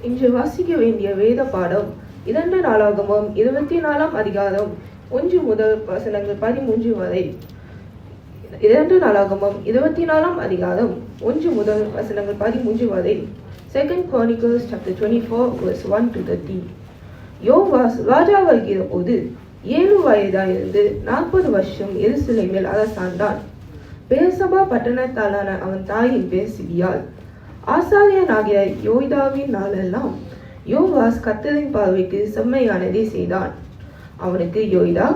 இன்று வாசிக்க வேண்டிய வேத பாடம் 2 நாளாகமம் 24 அதிகாரம் 1 முதல் வசனங்கள் 13 வரை. 2 நாளாகமம் 24 அதிகாரம் 1 முதல் வசனங்கள் 13 வரை. 2 Chronicles chapter 24 verse 1 to 30. யோவாஸ் ராஜாவாகிற போது 7 வயதாயிருந்து 40 வருஷம் எருசலேமில் அரசாண்டான். பெயர்சபா பட்டணத்தாலான அவன் தாயின் பேர் சிபியாள். ஆசாரியனாகிய யோய்தாவின் நாளெல்லாம் யோவாஸ் கர்த்தரின் பார்வைக்கு செம்மையானதை செய்தான். அவனுக்கு யோய்தா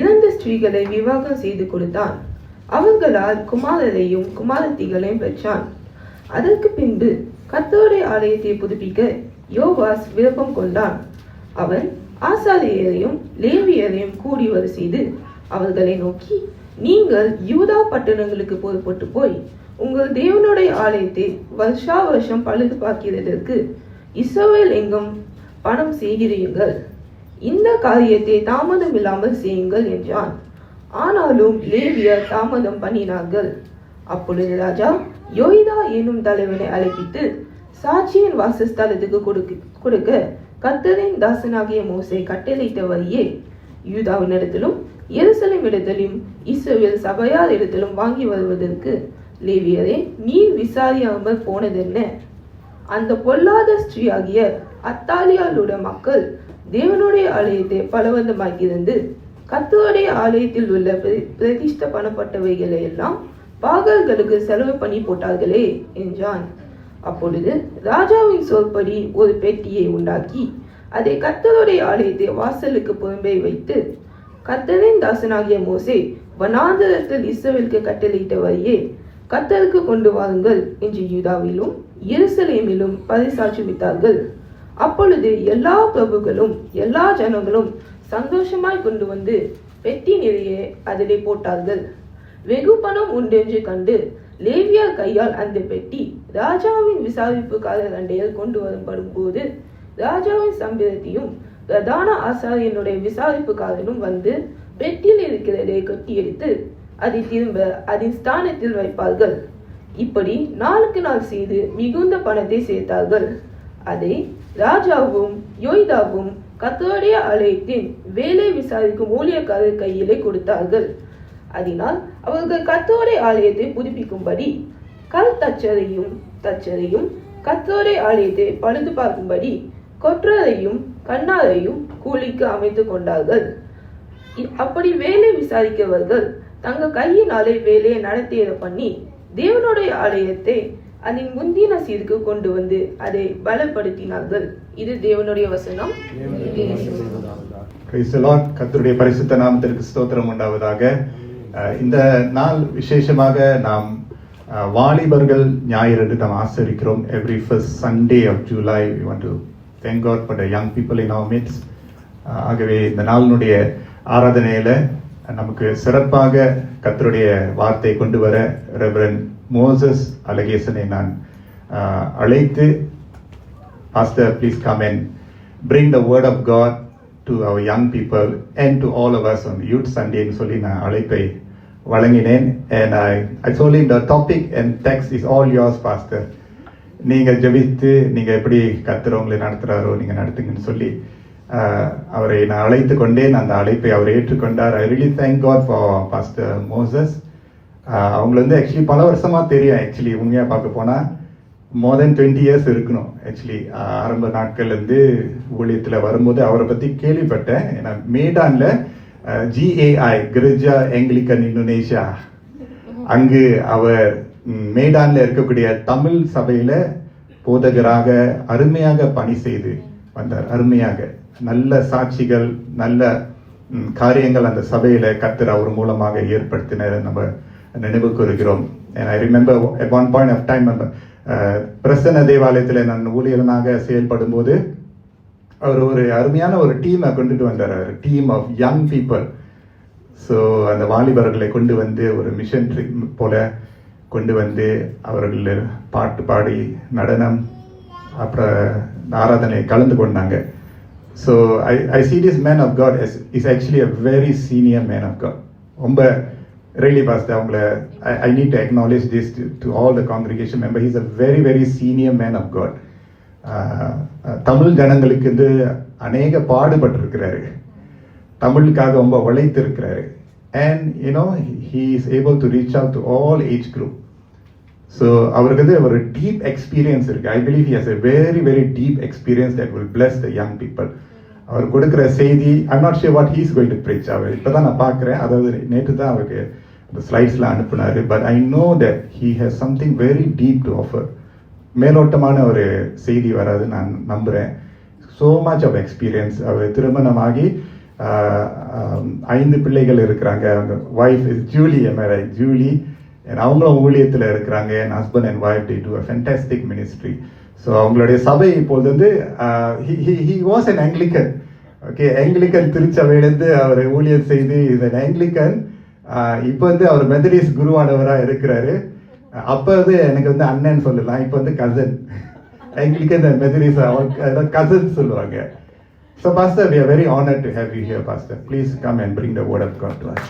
2 ஸ்திரீகளை விவாகம் செய்து கொடுத்தான். அவர்களால் குமாரரையும் குமாரத்திகளையும் பெற்றான். அதற்கு பின்பு கர்த்தருடைய ஆலயத்தை புதுப்பிக்க யோவாஸ் விருப்பம் கொண்டான். அவன் ஆசாரியரையும் லேவியரையும் கூடி வர செய்து அவர்களை நோக்கி, நீங்கள் யூதா பட்டணங்களுக்கு புறப்பட்டு போய் உங்கள் தேவனுடைய ஆலயத்தை வருஷா வருஷம் பழுது பார்க்கிறதற்கு இஸ்ரவேல் எங்கும் பணம் செய்கிறீர்கள். இந்த காரியத்தை தாமதம் இல்லாமல் செய்யுங்கள் என்றான். ஆனாலும் லேவியர் தாமதம் பண்ணினார்கள். அப்பொழுது ராஜா யோய்தா என்னும் தலைவனை அழைப்பித்து சாட்சியின் வாசஸ்தலத்துக்கு கொடுக்க கர்த்தரின் தாசனாகிய மோசே கட்டளையிட்ட வழியே யூதாவினிடத்திலும் எருசலேம் இடத்திலும் இஸ்ரவேல் சபையார் இடத்திலும் வாங்கி வருவதற்கு லேவியரே, நீர் விசாரியாமல் போனதென்ன? அந்த பொல்லாத ஸ்ரீயாகிய அத்தாலியாளுடைய மக்கள் தேவனுடைய ஆலயத்தை பலவந்தமாக்கியிருந்து கர்த்தருடைய ஆலயத்தில் உள்ள பிரதிஷ்ட பண்ணப்பட்டவைகளை எல்லாம் பாகல்களுக்கு செலவு பண்ணி போட்டார்களே என்றான். அப்பொழுது ராஜாவின் சொற்படி ஒரு பெட்டியை உண்டாக்கி அதை கர்த்தருடைய ஆலயத்தை வாசலுக்கு புறம்பே வைத்து, கர்த்தரின் தாசனாகிய மோசே வனாந்தரத்தில் இஸ்ரவேலுக்கு கட்டளையிட்ட வழியே கர்த்தருக்கு கொண்டு வாருங்கள் என்று யூதாவிலும் எருசலேமிலும் பறைசாற்றுவித்தார்கள். அப்பொழுது எல்லா பிரபுக்களும் எல்லா ஜனங்களும் சந்தோஷமாய் கொண்டு வந்து பெட்டி நிறைய அதிலே போட்டார்கள். வெகு பணம் உண்டென்று கண்டு லேவியார் கையால் அந்த பெட்டி ராஜாவின் விசாரிப்புக்காரர் அண்டையில் கொண்டு வரப்படும் போது ராஜாவின் சம்பிரத்தையும் பிரதான ஆசாரியனுடைய விசாரிப்புக்காரனும் வந்து பெட்டியில் இருக்கிறதை கொட்டி எடுத்து அதை திரும்ப அதன் ஸ்தானத்தில் வைப்பார்கள். இப்படி நாளுக்கு நாள் செய்து மிகுந்த பணத்தை சேர்த்தார்கள். அதை ராஜாவும் யோய்தாவும் கர்த்தருடைய ஆலயத்தின் வேலை விசாரிக்கும் ஊழியக்காரர் கையிலே கொடுத்தார்கள். அதனால் அவர்கள் கர்த்தருடைய ஆலயத்தை புதுப்பிக்கும்படி கல் தச்சரையும் கர்த்தருடைய ஆலயத்தை பழுது பார்க்கும்படி கொற்றரையும் கண்ணாரையும் கூலிக்கு அமைத்துக் கொண்டார்கள். அப்படி வேலை விசாரிக்கவர்கள் தங்கள் கையினாலே வேலையை நடத்தியதை பண்ணி தேவனுடைய ஆலயத்தை அதன் முந்தின சீருக்கு கொண்டு வந்து அதை பலப்படுத்தினார்கள். இது தேவனுடைய வசனம். கர்த்தருடைய பரிசுத்த நாமத்திற்கு ஸ்தோத்திரம் உண்டாவதாக. இந்த நாள் விசேஷமாக நாம் வாலிபர்கள் ஞாயிறு என்று நாம் ஆசரிக்கிறோம். Every first Sunday of July we want to thank God for the young people in our midst. ஆகவே இந்த நாளினுடைய ஆராதனையில நமக்கு சிறப்பாக கர்த்தருடைய வார்த்தை கொண்டு வர ரெவரண்ட் மோசஸ் அலகேசனை நான் அழைத்து, Pastor, please come and bring the word of God to our young people and to all of us on Youth Sunday ன்னு சொல்லி நான் அழைப்பை வழங்கினேன். And I told him the topic and text is all yours, Pastor. நீங்க ஜெபித்து நீங்க எப்படி கர்த்தர் உங்களை நடத்துறாரோ நீங்க நடத்துங்கன்னு சொல்லி அவரை நான் அழைத்து கொண்டேன். அந்த அழைப்பை அவர் ஏற்றுக்கொண்டார். I really thank God for Pastor Moses. அவங்களை வந்து ஆக்சுவலி பல வருஷமா தெரியும். ஆக்சுவலி உண்மையா பார்க்க போனா more than 20 years இருக்கணும். ஆக்சுவலி ஆரம்ப நாட்கள்லேருந்து ஊழியத்தில் வரும்போது அவரை பற்றி கேள்விப்பட்டேன். ஏன்னா மேடான்ல GAI கிரிஜா ஆங்கிலிக்கன் இந்தோனேஷியா அங்கு அவர் மேடான்ல இருக்கக்கூடிய தமிழ் சபையில போதகராக அருமையாக பணி செய்து வந்தார். அருமையாக நல்ல சாட்சிகள் நல்ல காரியங்கள் அந்த சபையில கர்த்தர் அவர் மூலமாக ஏற்படுத்தின நம்ம நினைவு கூறுகிறோம். And I remember at one point of time Prasanna தேவாலயத்தில் நான் ஊழியனாக செயல்படும் போது அவர் ஒரு அருமையான ஒரு டீமை கொண்டுட்டு வந்தார். Team of young people. So அந்த வாலிபர்களை கொண்டு வந்து ஒரு மிஷன் போல கொண்டு வந்து அவர்கள் பாட்டு பாடி நடனம் அப்புறம் ஆராதனை கலந்து கொண்டாங்க. So I see this man of God is actually a very senior man of God. ரொம்ப really, Pastor, I need to acknowledge this to all the congregation members. He's a very, very senior man of God. Tamil ஜனங்களுக்கு வந்து அநேக பாடுபட்டிருக்கிறாரு, தமிழுக்காக ரொம்ப உழைத்திருக்கிறாரு. And you know, he is able to reach out to all age group. So அவருக்கு வந்து ஒரு deep experience இருக்கு. I believe he has a very very deep experience that will bless the young people. அவர் கொடுக்கிற செய்தி, I'm not sure what he is going to preach. அவர் இப்பதான் நான் பார்க்கிறேன், அதாவது நேற்று தான் அவருக்கு அந்த ஸ்லைட்ஸ்லாம் அனுப்புனாரு. But I know that he has something very deep to offer. மேலோட்டமான ஒரு செய்தி வராது நான் நம்புறேன். So much of experience. அவர் திருமணமாகி 5 பிள்ளைகள் இருக்கிறாங்க. அவங்க வைஃப் இஸ் ஜூலி, ஜூலி, அவங்களும் ஊழியத்தில் இருக்கிறாங்க. என் husband and wife they do a fantastic ministry. So அவங்களுடைய சபை இப்போது வந்து he was an Anglican. Okay, Anglican திருச்சபையிலேருந்து அவர் ஊழியர் செய்து இது ஆங்கிலிக்கன். இப்போ வந்து அவர் மெத்தடிஸ்ட் குருவானவராக இருக்கிறாரு. அப்போ வந்து எனக்கு வந்து அண்ணன் சொல்லலாம், இப்போ வந்து கசன். ஆங்கிலிக்கன் மெத்தடிஸ்ட் அவர் கசன் சொல்லுவாங்க. So Pastor, we are very honored to have you here, Pastor. Please come and bring the word of God to us.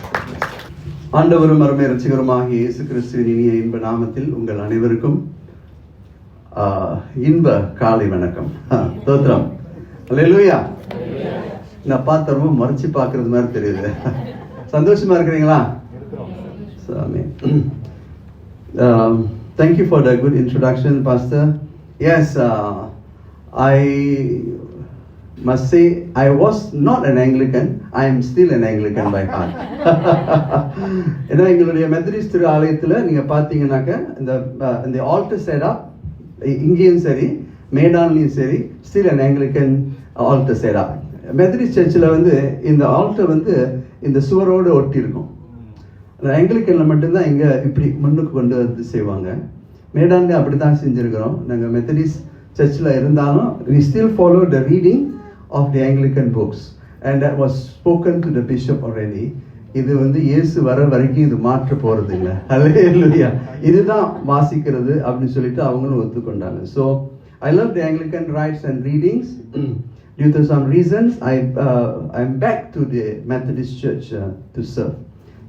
ஆண்டவரும் அருமை இரட்சகருமாகிய இயேசு கிறிஸ்துவின் இனிய இன்ப நாமத்தில் உங்கள் அனைவருக்கும் இன்ப காலை வணக்கம். தோத்திரம். அல்லேலூயா. நான் பார்த்த ரொம்ப மறைச்சு பார்க்கறது மாதிரி தெரியுது. சந்தோஷமா இருக்கிறீங்களா? Thank you for the good introduction, Pastor. Yes, I must say I was not an Anglican. I am still an Anglican by heart. ஏன்னா எங்களுடைய மெத்தடிஸ்ட் திரு ஆலயத்தில் நீங்கள் பார்த்தீங்கன்னாக்க இந்த ஆல்டர் செட்டப் இங்கேயும் சரி மேடான்லையும் சரி still an Anglican alter setup. Methodist சர்ச்சில் வந்து இந்த ஆல்டர் வந்து இந்த சுவரோடு ஒட்டி இருக்கும். ஆங்கிலிக்கனில் மட்டும்தான் இங்கே இப்படி முன்னுக்கு கொண்டு வந்து செய்வாங்க. மேடான்லேயும் அப்படி தான் செஞ்சுருக்கிறோம். நாங்கள் மெத்தடிஸ்ட் சர்ச்சில் இருந்தாலும் we still follow the reading of the Anglican books, and that was spoken to the bishop already. இது வந்து இயேசு வர வரைக்கும் இது மாற்ற போறது இல்லை. ஹல்லேலூயா. இதுதான் வாசிக்கிறது அப்படின்னு சொல்லிட்டு அவங்களும் ஒத்துக்கொண்டாங்க. So I love the Anglican rites and readings. Due to some reasons I'm back to the Methodist Church to serve.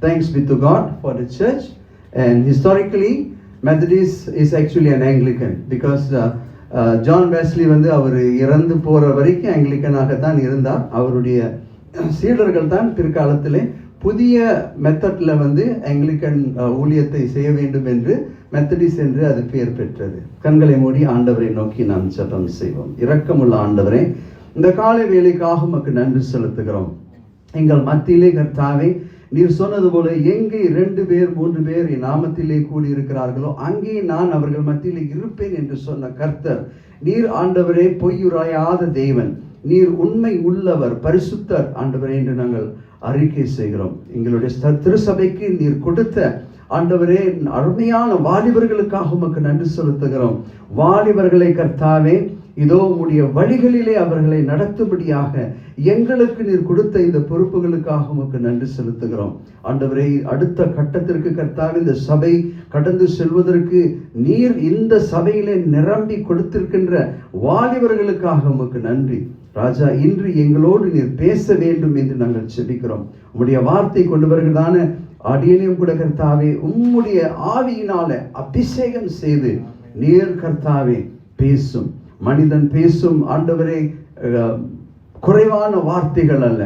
Thanks be to God for the church. And historically Methodist is actually an Anglican because John Wesley வந்து அவர் இறந்து போகிற வரைக்கும் ஆங்கிலிக்கனாகத்தான் இருந்தார். அவருடைய சீடர்கள் தான் பிற்காலத்திலே புதிய மெத்தட்ல வந்து ஆங்கிலிக்கன் ஊழியத்தை செய்ய வேண்டும் என்று மெத்தடிஸ் என்று அது பெயர் பெற்றது. கண்களை மூடி ஆண்டவரை நோக்கி நாம் ஜெபம் செய்வோம். இரக்கமுள்ள ஆண்டவரே, இந்த காலை வேலைக்காக உமக்கு நன்றி செலுத்துகிறோம். எங்கள் மத்தியிலே கர்த்தாவே, நீர் சொன்னது போல எங்கே 2 பேர் 3 பேர் என் நாமத்திலே கூடியிருக்கிறார்களோ அங்கே நான் அவர்கள் மத்தியிலே இருப்பேன் என்று சொன்ன கர்த்தர், நீர் ஆண்டவரே பொய்யுரையாத தேவன், நீர் உண்மை உள்ளவர், பரிசுத்தர் ஆண்டவரே என்று நாங்கள் அறிக்கை செய்கிறோம். எங்களுடைய திருசபைக்கு நீர் கொடுத்த ஆண்டவரே அருமையான வாலிபர்களுக்காக உமக்கு நன்றி செலுத்துகிறோம். வாலிபர்களை கர்த்தாவே இதோ உம்முடைய வழிகளிலே அவர்களை நடத்தும்படியாக எங்களுக்கு நீர் கொடுத்த இந்த பொறுப்புகளுக்காக உமக்கு நன்றி செலுத்துகிறோம். ஆண்டவரே, அடுத்த கட்டத்திற்கு கர்த்தாவே இந்த சபை கடந்து செல்வதற்கு நீர் இந்த சபையிலே நிரம்பி கொடுத்திருக்கின்ற வாலிபர்களுக்காக உமக்கு நன்றி ராஜா. இன்று எங்களோடு நீர் பேச வேண்டும் என்று நாங்கள் செபிக்கிறோம். உம்முடைய வார்த்தை கொண்டு வருகிறதான அடியனையும் கூட கர்த்தாவே உம்முடைய ஆவியினால அபிஷேகம் செய்து நீர் கர்த்தாவே பேசும். மனிதன் பேசும் ஆண்டவரே குறைவான வார்த்தைகள் அல்ல,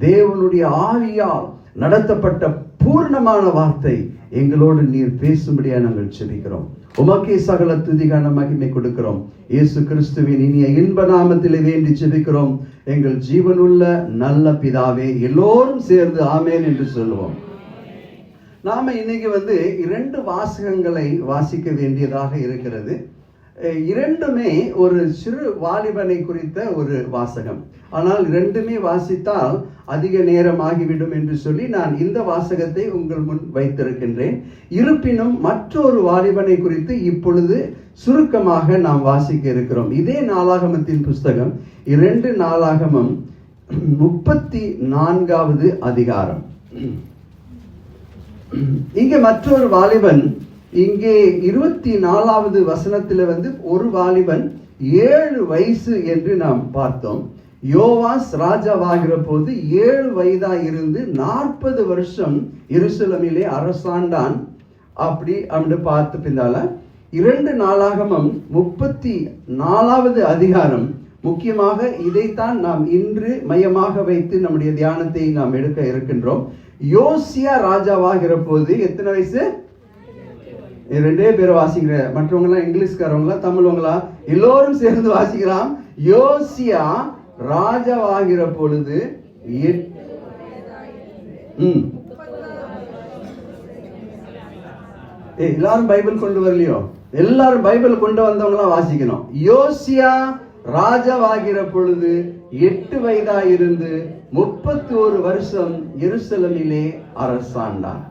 தேவனுடைய ஆவியால் நடத்தப்பட்ட பூர்ணமான வார்த்தை எங்களோடு நீர் பேசும்படியா நாங்கள் செபிக்கிறோம். உமக்கே சகல துதிகான மகிமை கொடுக்கிறோம். இயேசு கிறிஸ்துவின் இனிய இன்ப நாமத்திலே வேண்டி செபிக்கிறோம் எங்கள் ஜீவனுள்ள நல்ல பிதாவே. எல்லோரும் சேர்ந்து ஆமேன் என்று சொல்லுவோம். நாம இன்னைக்கு 2 வாசகங்களை வாசிக்க வேண்டியதாக இருக்கிறது. இரண்டுமே ஒரு சிறு வாலிபனை குறித்த ஒரு வாசகம். ஆனால் 2மே வாசித்தால் அதிக நேரம் ஆகிவிடும் என்று சொல்லி நான் இந்த வாசகத்தை உங்கள் முன் வைத்திருக்கின்றேன். இருப்பினும் மற்றொரு வாலிபனை குறித்து இப்பொழுது சுருக்கமாக நாம் வாசிக்க இருக்கிறோம். இதே நாளாகமத்தின் புஸ்தகம் 2 நாளாகமம் 34வது அதிகாரம். இங்கே மற்றொரு வாலிபன், இங்கே 24வது வசனத்தில் ஒரு வாலிபன் 7 வயசு என்று நாம் பார்த்தோம். யோவாஸ் ராஜாவாகிற போது 7 வயதா இருந்து 40 வருஷம் எருசலேமிலே அரசாண்டான். அப்படி பார்த்து பின்னால 2 நாளாகமம் 34வது அதிகாரம் முக்கியமாக இதைத்தான் நாம் இன்று மையமாக வைத்து நம்முடைய தியானத்தை நாம் எடுக்க இருக்கின்றோம். யோசியா ராஜாவாகிற போது எத்தனை வயசு? 2 பேர் வாசிக்கிற, மற்றவங்க எல்லாம் இங்கிலீஷ்காரவங்களா தமிழ்வங்களா? எல்லோரும் சேர்ந்து வாசிக்கலாம். யோசியா ராஜாவாகிற பொழுது எல்லாரும் பைபிள் கொண்டு வரலையோ? எல்லாரும் பைபிள் கொண்டு வந்தவங்களாம் வாசிக்கணும். யோசியா ராஜாவாகிற பொழுது 8 வயதாயிருந்து 31 வருஷம் எருசலேமிலே அரசாண்டார்.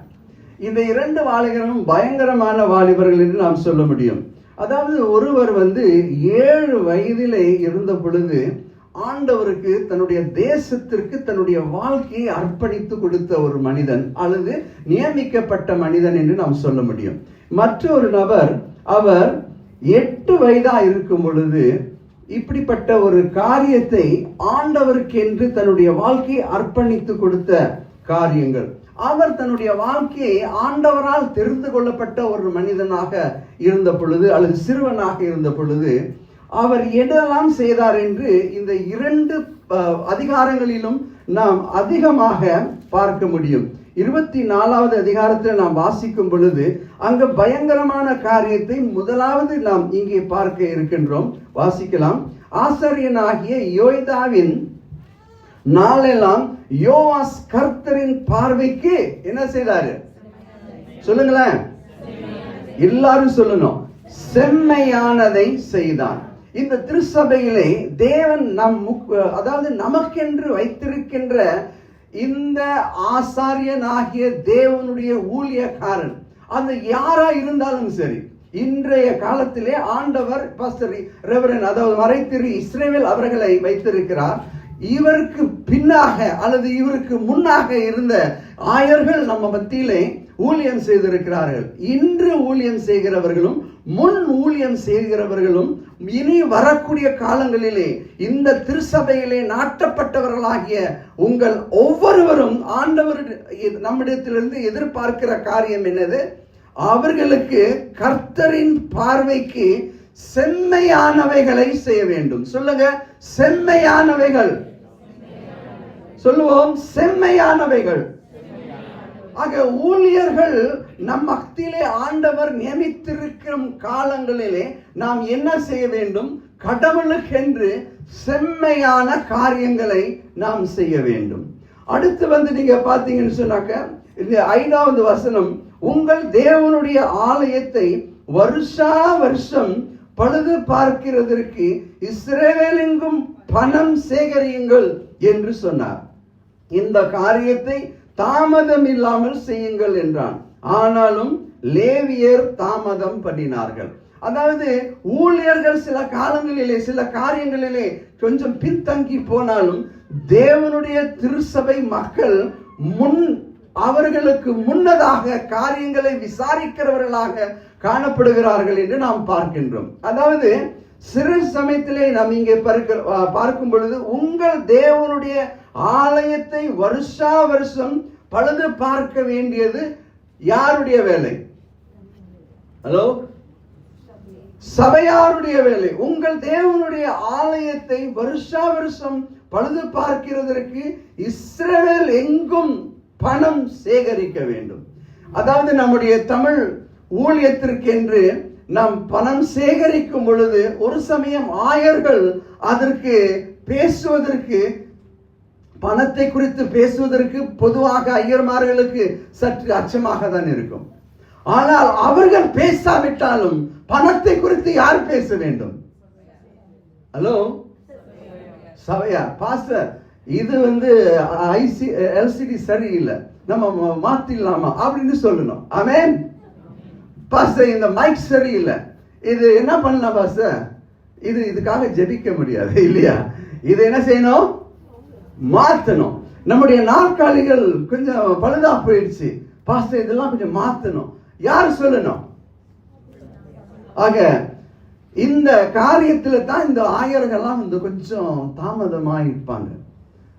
இந்த 2 வாலிபர்களும் பயங்கரமான வாலிபர்கள் என்று நாம் சொல்ல முடியும். அதாவது ஒருவர் 7 வயதிலே இருந்த பொழுது ஆண்டவருக்கு தன்னுடைய தேசத்திற்கு தன்னுடைய வாழ்க்கையை அர்ப்பணித்து கொடுத்த ஒரு மனிதன் அல்லது நியமிக்கப்பட்ட மனிதன் என்று நாம் சொல்ல முடியும். மற்றொரு நபர், அவர் 8 வயதா இருக்கும் பொழுது இப்படிப்பட்ட ஒரு காரியத்தை ஆண்டவருக்கு என்று தன்னுடைய வாழ்க்கையை அர்ப்பணித்து கொடுத்த காரியங்கள். அவர் தன்னுடைய வாழ்க்கையை ஆண்டவரால் தெரிந்து கொள்ளப்பட்ட ஒரு மனிதனாக இருந்த பொழுது அல்லது சிறுவனாக இருந்த பொழுது அவர் என்னெல்லாம் செய்தார் என்று இந்த 2 அதிகாரங்களிலும் நாம் அதிகமாக பார்க்க முடியும். 24வது அதிகாரத்தில் நாம் வாசிக்கும் பொழுது அங்கு பயங்கரமான காரியத்தை முதலாவது நாம் இங்கே பார்க்க இருக்கின்றோம். வாசிக்கலாம். ஆசாரியனாகிய யோய்தாவின் நாளெல்லாம் யோவாஸ் கர்த்தரின் பார்வைக்கு என்ன செய்தாரு? சொல்லுங்களேன், எல்லாரும் சொல்லணும். செம்மையானதை செய்தான். இந்த திருச்சபையிலே தேவன் அதாவது நமக்கென்று வைத்திருக்கின்ற இந்த ஆசாரியனாகிய தேவனுடைய ஊழியக்காரன், அந்த யாரா இருந்தாலும் சரி, இன்றைய காலத்திலே ஆண்டவர் பாஸ்டர் ரெவரன் அதாவது மறைத்திரு இஸ்ரவேல் அவர்களை வைத்திருக்கிறார். இவருக்கு பின்னாக அல்லது இவருக்கு முன்னாக இருந்த ஆயர்கள் நம்ம மத்தியிலே ஊழியம் செய்திருக்கிறார்கள். இன்று ஊழியம் செய்கிறவர்களும் முன் ஊழியம் செய்கிறவர்களும் இனி வரக்கூடிய காலங்களிலே இந்த திருச்சபையிலே நாட்டப்பட்டவர்களாகிய உங்கள் ஒவ்வொருவரும் ஆண்டவர் நம்மிடத்திலிருந்து எதிர்பார்க்கிற காரியம் என்னது? அவர்களுக்கு கர்த்தரின் பார்வைக்கு செம்மையானவைகளை செய்ய வேண்டும். சொல்லுங்க, செம்மையானவைகள். சொல்லுவோம், செம்மையானவைகள். ஆக ஊழியர்கள் நம் மத்தியிலே ஆண்டவர் நியமித்திருக்கும் காலங்களிலே நாம் என்ன செய்ய வேண்டும்? கடவுளுக்கென்று செம்மையான காரியங்களை நாம் செய்ய வேண்டும். அடுத்து நீங்க பாத்தீங்கன்னு சொன்னாக்க இந்த 5வது வசனம், உங்கள் தேவனுடைய ஆலயத்தை வருஷா வருஷம் பழுது பார்க்கிறதற்கு இஸ்ரவேலெங்கும் பணம் சேகரியுங்கள் என்று சொன்னார். இந்த காரியத்தை தாமதம் இல்லாமல் செய்யுங்கள் என்றான். ஆனாலும் லேவியர் தாமதம் பண்ணினார்கள். அதாவது ஊழியர்கள் சில காலங்களிலே சில காரியங்களிலே கொஞ்சம் பின்தங்கி போனாலும் தேவனுடைய திருச்சபை மக்கள் அவர்களுக்கு முன்னதாக காரியங்களை விசாரிக்கிறவர்களாக காணப்படுகிறார்கள் என்று நாம் பார்க்கின்றோம். அதாவது சிறு சமயத்திலே நாம் இங்கே பார்க்கும் பொழுது உங்கள் தேவனுடைய ஆலயத்தை வருஷா வருஷம் பழுது பார்க்க வேண்டியது யாருடைய வேலை? ஹலோ, சபையாருடைய வேலை. உங்கள் தேவனுடைய ஆலயத்தை வருஷா வருஷம் பழுது பார்க்கிறதற்கு இஸ்ரவேல் எங்கும் பணம் சேகரிக்க வேண்டும். அதாவது நம்முடைய தமிழ் ஊழியத்திற்கென்று நாம் பணம் சேகரிக்கும் பொழுது ஒரு சமயம் ஆயர்கள் அதற்கு பேசுவதற்கு, பணத்தை குறித்து பேசுவதற்கு பொதுவாக ஐயர்மார்களுக்கு சற்று அச்சமாக தான் இருக்கும். ஆனால் அவர்கள் பேசாவிட்டாலும் பணத்தை குறித்து யார் பேச வேண்டும்? ஹலோ, சபையா? பாஸ்டர், இது எல்சிடி சரியில்லை, நம்ம மாத்திடலாமா அப்படின்னு சொல்லணும். ஆமென். பாஸ்டர், இந்த மைக் சரியில்லை, இது என்ன பண்ணலாம் பாஸ்டர்? இதுக்காக ஜெபிக்க முடியாது இல்லையா? இது என்ன செய்யணும்? மாத்தணும். நம்முடைய நாற்காலிகள் கொஞ்சம் பழுதா போயிடுச்சு பாஸ்டர், இதெல்லாம் கொஞ்சம் மாத்தணும். யார் சொல்லணும்? ஆக இந்த காரியத்துல தான் இந்த ஆயர்கள்லாம் கொஞ்சம் தாமதமாக இருப்பாங்க,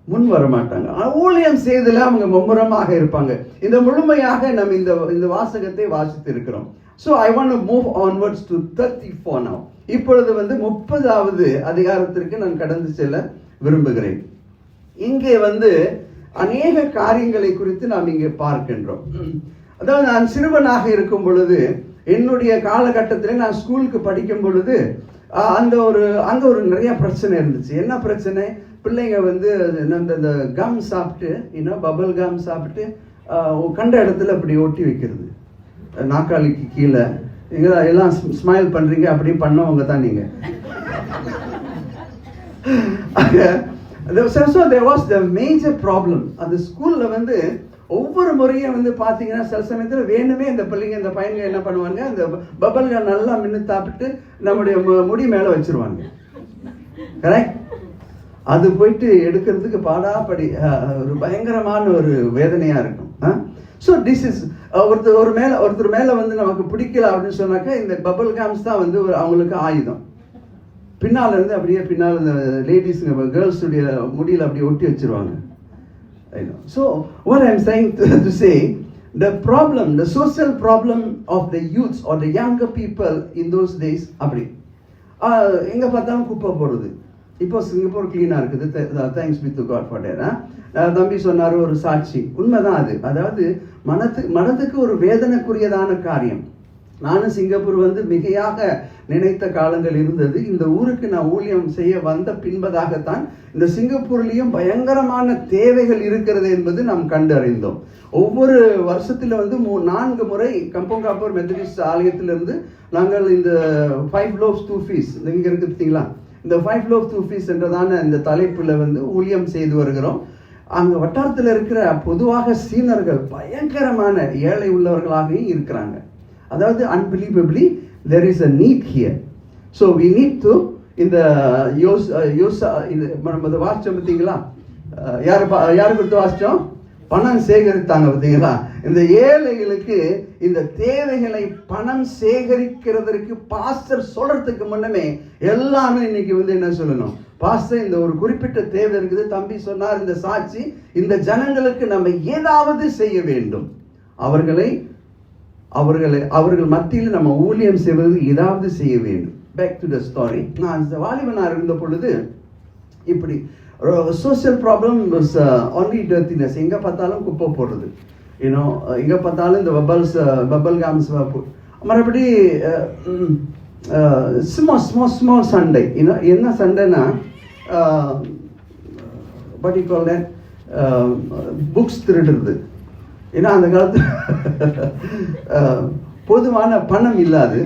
முன் வர மாட்டாங்க. ஊழியம் செய்தல அவங்க மும்முரமாக இருப்பாங்க. இந்த முழுமையாக நம்ம இந்த வாசகத்தை வாசித்து இருக்கிறோம். So I want to move onwards to 34 now. இப்பொழுது வந்து 30வது அதிகாரத்திற்கு நான் கடந்து செல்ல விரும்புகிறேன். இங்கே வந்து அநேக காரியங்களை குறித்து நாம் இங்கே பார்க்கின்றோம். அதாவது நான் சிறுவனாக இருக்கும் பொழுது, என்னுடைய காலகட்டத்தில் நான் ஸ்கூலுக்கு படிக்கும் பொழுது அங்க ஒரு நிறைய பிரச்சனை இருந்துச்சு. என்ன பிரச்சனை? பிள்ளைங்க வந்து இந்த கம் சாப்பிட்டு, பபல் கம் சாப்பிட்டு கண்ட இடத்துல அப்படி ஒட்டி வைக்கிறது, நாக்காளிக்கு கீழே. எல்லாம் ஸ்மைல் பண்றீங்க, அப்படி பண்ணவங்க தான் நீங்க. So there was the major problem. அந்த ஸ்கூல்ல வந்து ஒவ்வொரு முறையும் வந்து பாத்தீங்கன்னா சில சமயத்துல வேணுமே இந்த பிள்ளைங்க இந்த பையன்கள் என்ன பண்ணுவாங்க, அந்த பபல்க நல்லா மின்னு சாப்பிட்டு நம்முடைய முடி மேல வச்சிருவாங்க. கரெக்ட்? அது போயிட்டு எடுக்கிறதுக்கு பாடாப்படி ஒரு பயங்கரமான ஒரு வேதனையா இருக்கும். ஸோ திஸ் இஸ் ஒருத்தர் மேல வந்து நமக்கு பிடிக்கல அப்படின்னு சொன்னாக்க இந்த பபல் காம்ஸ் தான் வந்து அவங்களுக்கு ஆயுதம். பின்னால இருந்து அப்படியே பின்னால் இந்த லேடிஸுங்க கேர்ள்ஸுடைய முடியில் அப்படியே ஒட்டி வச்சிருவாங்க. So what I'm saying to say, the problem, the social problem of the youths or the younger people in those days, அப்படி எங்க பார்த்தாலும் குப்பை போடுறது. இப்போ சிங்கப்பூர் கிளீனா இருக்குது, thanks be to God for that. தம்பி சொன்னாரு ஒரு சாட்சி, உண்மைதான் அது. அதாவது மனதுக்கு ஒரு வேதனைக்குரியதான காரியம். நானும் சிங்கப்பூர் வந்து மிகையாக நினைத்த காலங்கள் இருந்தது. இந்த ஊருக்கு நான் ஊழியம் செய்ய வந்த பின்பதாகத்தான் இந்த சிங்கப்பூர்லயும் பயங்கரமான தேவைகள் இருக்கிறது என்பது நாம் கண்டறிந்தோம். ஒவ்வொரு வருஷத்துல வந்து 4 முறை கம்போங்காப்பூர் மெத்தடிஸ்ட் ஆலயத்திலிருந்து நாங்கள் இந்த 5 loaves 2 fish இங்க இருக்கு பார்த்தீங்களா, இந்த 5 loaves 2 fish என்றதான இந்த தலைப்புல வந்து ஊழியம் செய்து வருகிறோம். அங்க வட்டாரத்தில் இருக்கிற பொதுவாக சீனர்கள் பயங்கரமான ஏழை உள்ளவர்களாகவும் இருக்கிறாங்க. அதாவது unbelievably there is a need here. So we need to இந்த நம்ம வாசிச்சோம் பார்த்தீங்களா, யாரு கொடுத்து வாசிச்சோம்? பணம் சேகரித்தாங்க பார்த்தீங்களா. இந்த ஏழைகளுக்கு இந்த தேவைகளை பணம் சேகரிக்கிறதற்கு பாஸ்டர் சொல்றதுக்கு முன்னமே எல்லாமே இன்னைக்கு வந்து என்ன சொல்லணும், பாஸ்டர் இந்த ஒரு குறிப்பிட்ட தேவை இருக்குது, தம்பி சொன்னார் இந்த சாட்சி, இந்த ஜனங்களுக்கு நம்ம ஏதாவது செய்ய வேண்டும், அவர்கள் மத்தியில் நம்ம ஊழியம் செய்வது ஏதாவது செய்ய வேண்டும். Back to the story. நான் வாலிபனாக இருந்த பொழுது இப்படி social problem was only dirtiness. எங்கே பார்த்தாலும் குப்பை போடுறது, எங்கே பார்த்தாலும் இந்த பபல் காம்ஸ் மறுபடி ஸ்மால் சண்டை. என்ன சண்டைனா பட் கால் புக்ஸ் திருடுறது. ஏன்னா அந்த காலத்தில் பொதுவான பணம் இல்லாது,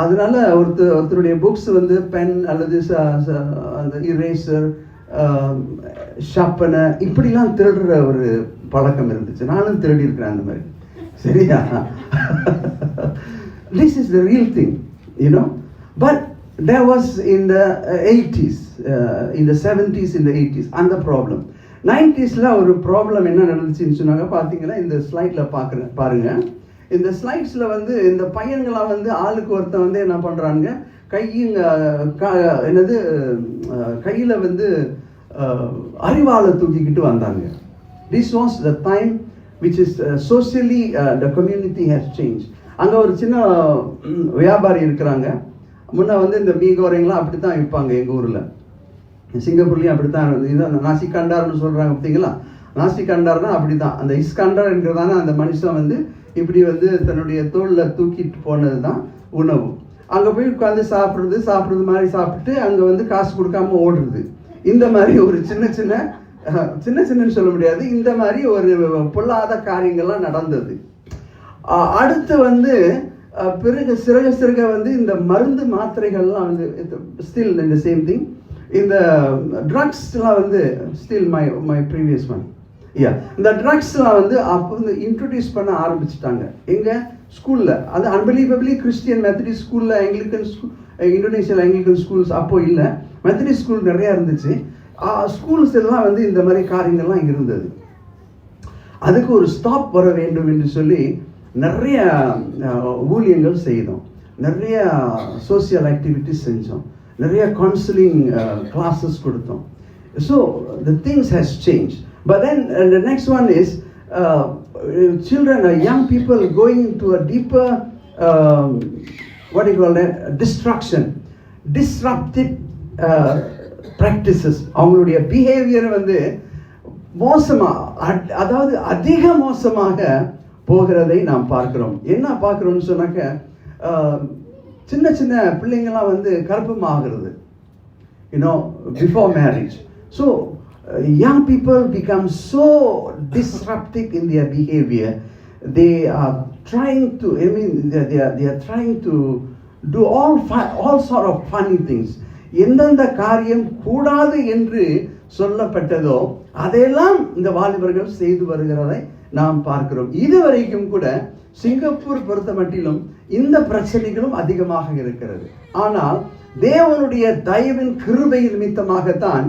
அதனால ஒருத்தருடைய புக்ஸ் வந்து பென் அல்லது அந்த இரேசர், ஷார்ப்பனர் இப்படிலாம் திருடுற ஒரு பழக்கம் இருந்துச்சு. நானும் திருடி இருக்கிறேன் அந்த மாதிரி. சரியா? This is the real thing, but there was in the 80s, in the 70s, in the 80s அந்த ப்ராப்ளம். 90ஸ்ல ஒரு ப்ராப்ளம் என்ன நடந்துச்சுன்னு சொன்னாங்க. பார்த்தீங்கன்னா இந்த ஸ்லைட்ல பாருங்க. இந்த ஸ்லைட்ஸ்ல வந்து இந்த பையன்களாம் வந்து ஆளுக்கு ஒருத்தன் வந்து என்ன பண்றாங்க, கையில வந்து அறிவாளை தூக்கிக்கிட்டு வந்தாங்க. This was the time which is socially the community has changed. அங்க ஒரு சின்ன வியாபாரி இருக்கிறாங்க. முன்ன வந்து இந்த மீகோரைங்களாம் அப்படித்தான் விற்பாங்க எங்க ஊர்ல. சிங்கப்பூர்லயும் அப்படித்தான். இதான் நாசி கண்டார்னு சொல்றாங்க பார்த்தீங்களா. நாசி கண்டார்னா அப்படிதான். அந்த இஸ்கண்டார் என்கிறதான அந்த மனுஷன் வந்து இப்படி வந்து தன்னுடைய தோல்ல தூக்கிட்டு போனது தான் உணவு. அங்க போய் உட்காந்து சாப்பிடுறது மாதிரி சாப்பிட்டு அங்க வந்து காசு கொடுக்காம ஓடுறது. இந்த மாதிரி ஒரு சின்னன்னு சொல்ல முடியாது, இந்த மாதிரி ஒரு பொல்லாத காரியங்கள்லாம் நடந்தது. அடுத்து வந்து பிறகு சிறுக வந்து இந்த மருந்து மாத்திரைகள்லாம் வந்து ஸ்டில் இந்த சேம் திங். இந்த ட்ரக்ஸ்லாம் வந்து ஸ்டில் மை ப்ரீவியஸ் ஒன். இந்த ட்ரக்ஸ்லாம் வந்து அப்போ வந்து இன்ட்ரடியூஸ் பண்ண ஆரம்பிச்சுட்டாங்க எங்க ஸ்கூல்ல. அது அன்பிலீவபிளி கிறிஸ்டியன் மெத்தடிஸ்ட் ஸ்கூல்ல, ஆங்கிலிக்கன் ஸ்கூல், இந்தோனேஷியல் ஆங்கிலிக்கன் ஸ்கூல்ஸ் அப்போ இல்லை, மெத்தடிஸ்ட் ஸ்கூல் நிறைய இருந்துச்சு. ஸ்கூல்ஸ் எல்லாம் வந்து இந்த மாதிரி காரியங்கள்லாம் இருந்தது. அதுக்கு ஒரு ஸ்டாப் வர வேண்டும் என்று சொல்லி நிறைய ஊழியங்கள் செய்தோம், நிறைய சோசியல் ஆக்டிவிட்டிஸ் செஞ்சோம், நிறைய கவுன்சிலிங் கிளாஸஸ் கொடுத்தோம். So the things has change. But then the next one is children or young people going to a deeper what do you call that, destruction. Disruptive practices, அவங்களுடைய behaviour வந்து அதாவது அதிக மோசமாக போகிறதை நாம் பார்க்கிறோம். என்ன பார்க்கிறோம்னு சொன்னாக்க, சின்ன சின்ன பிள்ளைங்கள்லாம் வந்து கர்ப்பமாகிறது, before marriage. So young people become so disruptive in their behavior. They are trying to, they are trying to do all sort of funny things. எந்தெந்த காரியம் கூடாது என்று சொல்லப்பட்டதோ அதையெல்லாம் இந்த வாலிபர்கள் செய்து வருகிறதை நாம் பார்க்கிறோம். இதுவரைக்கும் கூட சிங்கப்பூர் பொறுத்த மட்டிலும் இந்த பிரச்சனைகளும் அதிகமாக இருக்கிறது. ஆனால் தேவனுடைய தயவின் கிருபை நிமித்தமாகத்தான்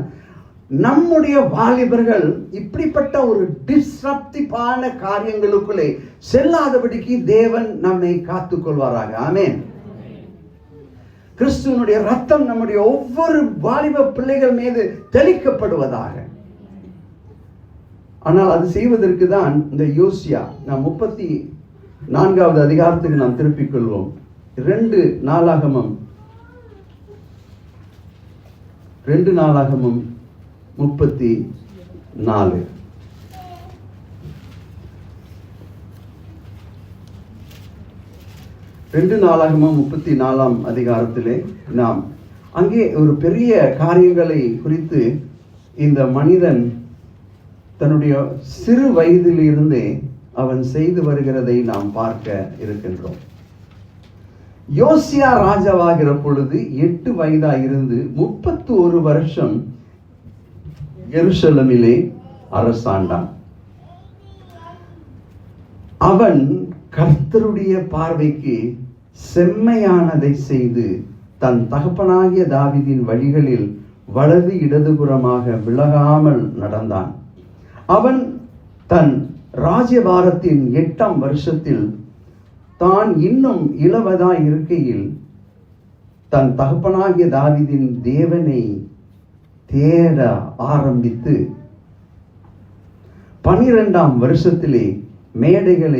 நம்முடைய வாலிபர்கள் இப்படிப்பட்ட ஒரு டிஸ்ரப்டிவான காரியங்களுக்குள்ளே செல்லாதபடிக்கு தேவன் நம்மை காத்துக்கொள்வாராக. ஆமென். கிறிஸ்துவனுடைய ரத்தம் நம்முடைய ஒவ்வொரு வாலிப பிள்ளைகள் மீது தெளிக்கப்படுவதாக. ஆனால் அது செய்வதற்கு தான் இந்த யோசியா, நாம் 34வது அதிகாரத்துக்கு நாம் திருப்பிக் கொள்வோம். 2 நாளாகமம் 34. 2 நாளாகமம் 34ஆம் அதிகாரத்திலே நாம் அங்கே ஒரு பெரிய காரியங்களை குறித்து இந்த மனிதன் தன்னுடைய சிறு வயதிலிருந்தே அவன் செய்து வருகிறதை நாம் பார்க்க இருக்கின்றோம். யோசியா ராஜாவாகிற பொழுது 8 வயதாயிருந்து 31 வருஷம் எருசலேமிலே அரசாண்டான். அவன் கர்த்தருடைய பார்வைக்கு செம்மையானதை செய்து தன் தகப்பனாகிய தாவீதின் வழிகளில் வலது இடதுபுறமாக விலகாமல் நடந்தான். அவன் தன் ராஜ்யபாரத்தின் 8ஆம் வருஷத்தில் தான் இன்னும் இளவதாய் இருக்கையில் தன் தகப்பனாகிய தாவீதின் தேவனை தேட ஆரம்பித்து 12ஆம் வருஷத்திலே மேடைகள்,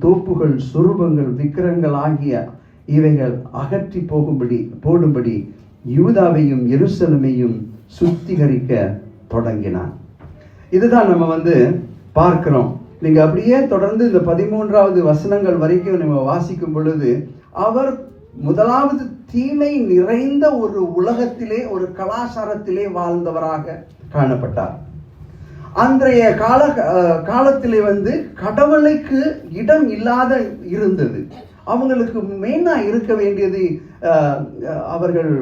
தோப்புகள், சுரூபங்கள், விக்கிரங்கள் ஆகிய இவைகள் அகற்றி போடும்படி யூதாவையும் எருசலேமையும் சுத்திகரிக்க தொடங்கினான். இதுதான் நம்ம பார்க்கிறோம். நீங்க அப்படியே தொடர்ந்து இந்த 13வது வசனங்கள் வரைக்கும் நம்ம வாசிக்கும் பொழுது, அவர் முதலாவது தீமை நிறைந்த ஒரு உலகத்திலே, ஒரு கலாச்சாரத்திலே வாழ்ந்தவராக காணப்பட்டார். அன்றைய காலத்திலே கடவுளுக்கு இடம் இல்லாத இருந்தது. அவங்களுக்கு மெயினா இருக்க வேண்டியது, அவர்கள்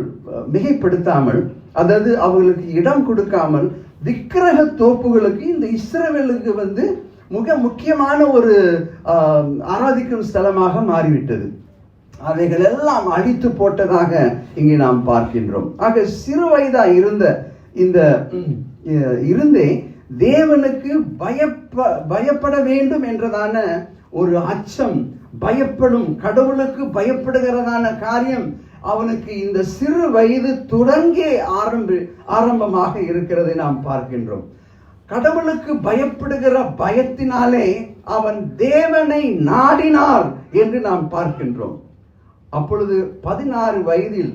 மிகைப்படுத்தாமல், அதாவது அவர்களுக்கு இடம் கொடுக்காமல் விக்கிரக தோப்புகளுக்கு இந்த இஸ்ரவேலுக்கு மிக முக்கியமான ஒரு ஆராதிக்கும் ஸ்தலமாக மாறிவிட்டது. அவைகள் எல்லாம் அழித்து போட்டதாக இங்கே நாம் பார்க்கின்றோம். ஆக சிறு வயதா இருந்தே தேவனுக்கு பயப்பட வேண்டும் என்றதான ஒரு அச்சம், கடவுளுக்கு பயப்படுகிறதான காரியம் அவனுக்கு இந்த சிறு வயது தொடங்கே ஆரம்பமாக இருக்கிறதை நாம் பார்க்கின்றோம். கடவுளுக்கு பயப்படுகிற பயத்தினாலே அவன் தேவனை நாடினார் என்று நாம் பார்க்கின்றோம். அப்பொழுது 16 வயதில்,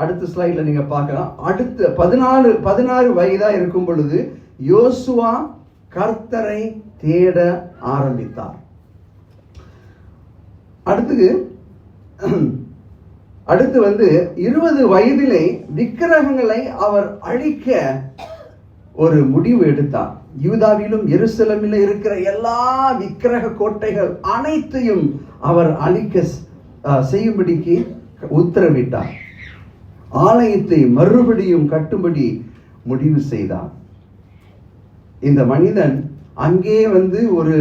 அடுத்த ஸ்லைட்ல நீங்க பார்க்கலாம், அடுத்த 16 வயதா இருக்கும் பொழுது யோசுவா கர்த்தரை தேட ஆரம்பித்தார். அடுத்து 20 வயதிலே விக்கிரகங்களை அவர் அழிக்க ஒரு முடிவு எடுத்தார். யூதாவிலும் எருசலேமிலும் இருக்கிற எல்லா விக்கிரக கோட்டைகள் அனைத்தையும் அவர் அழிக்க செய்யும்படிக்கு உத்தரவிட்டார். ஆலயத்தை மறுபடியும் கட்டும்படி முடிவு செய்தார். இந்த மனிதன் அங்கே ஒரு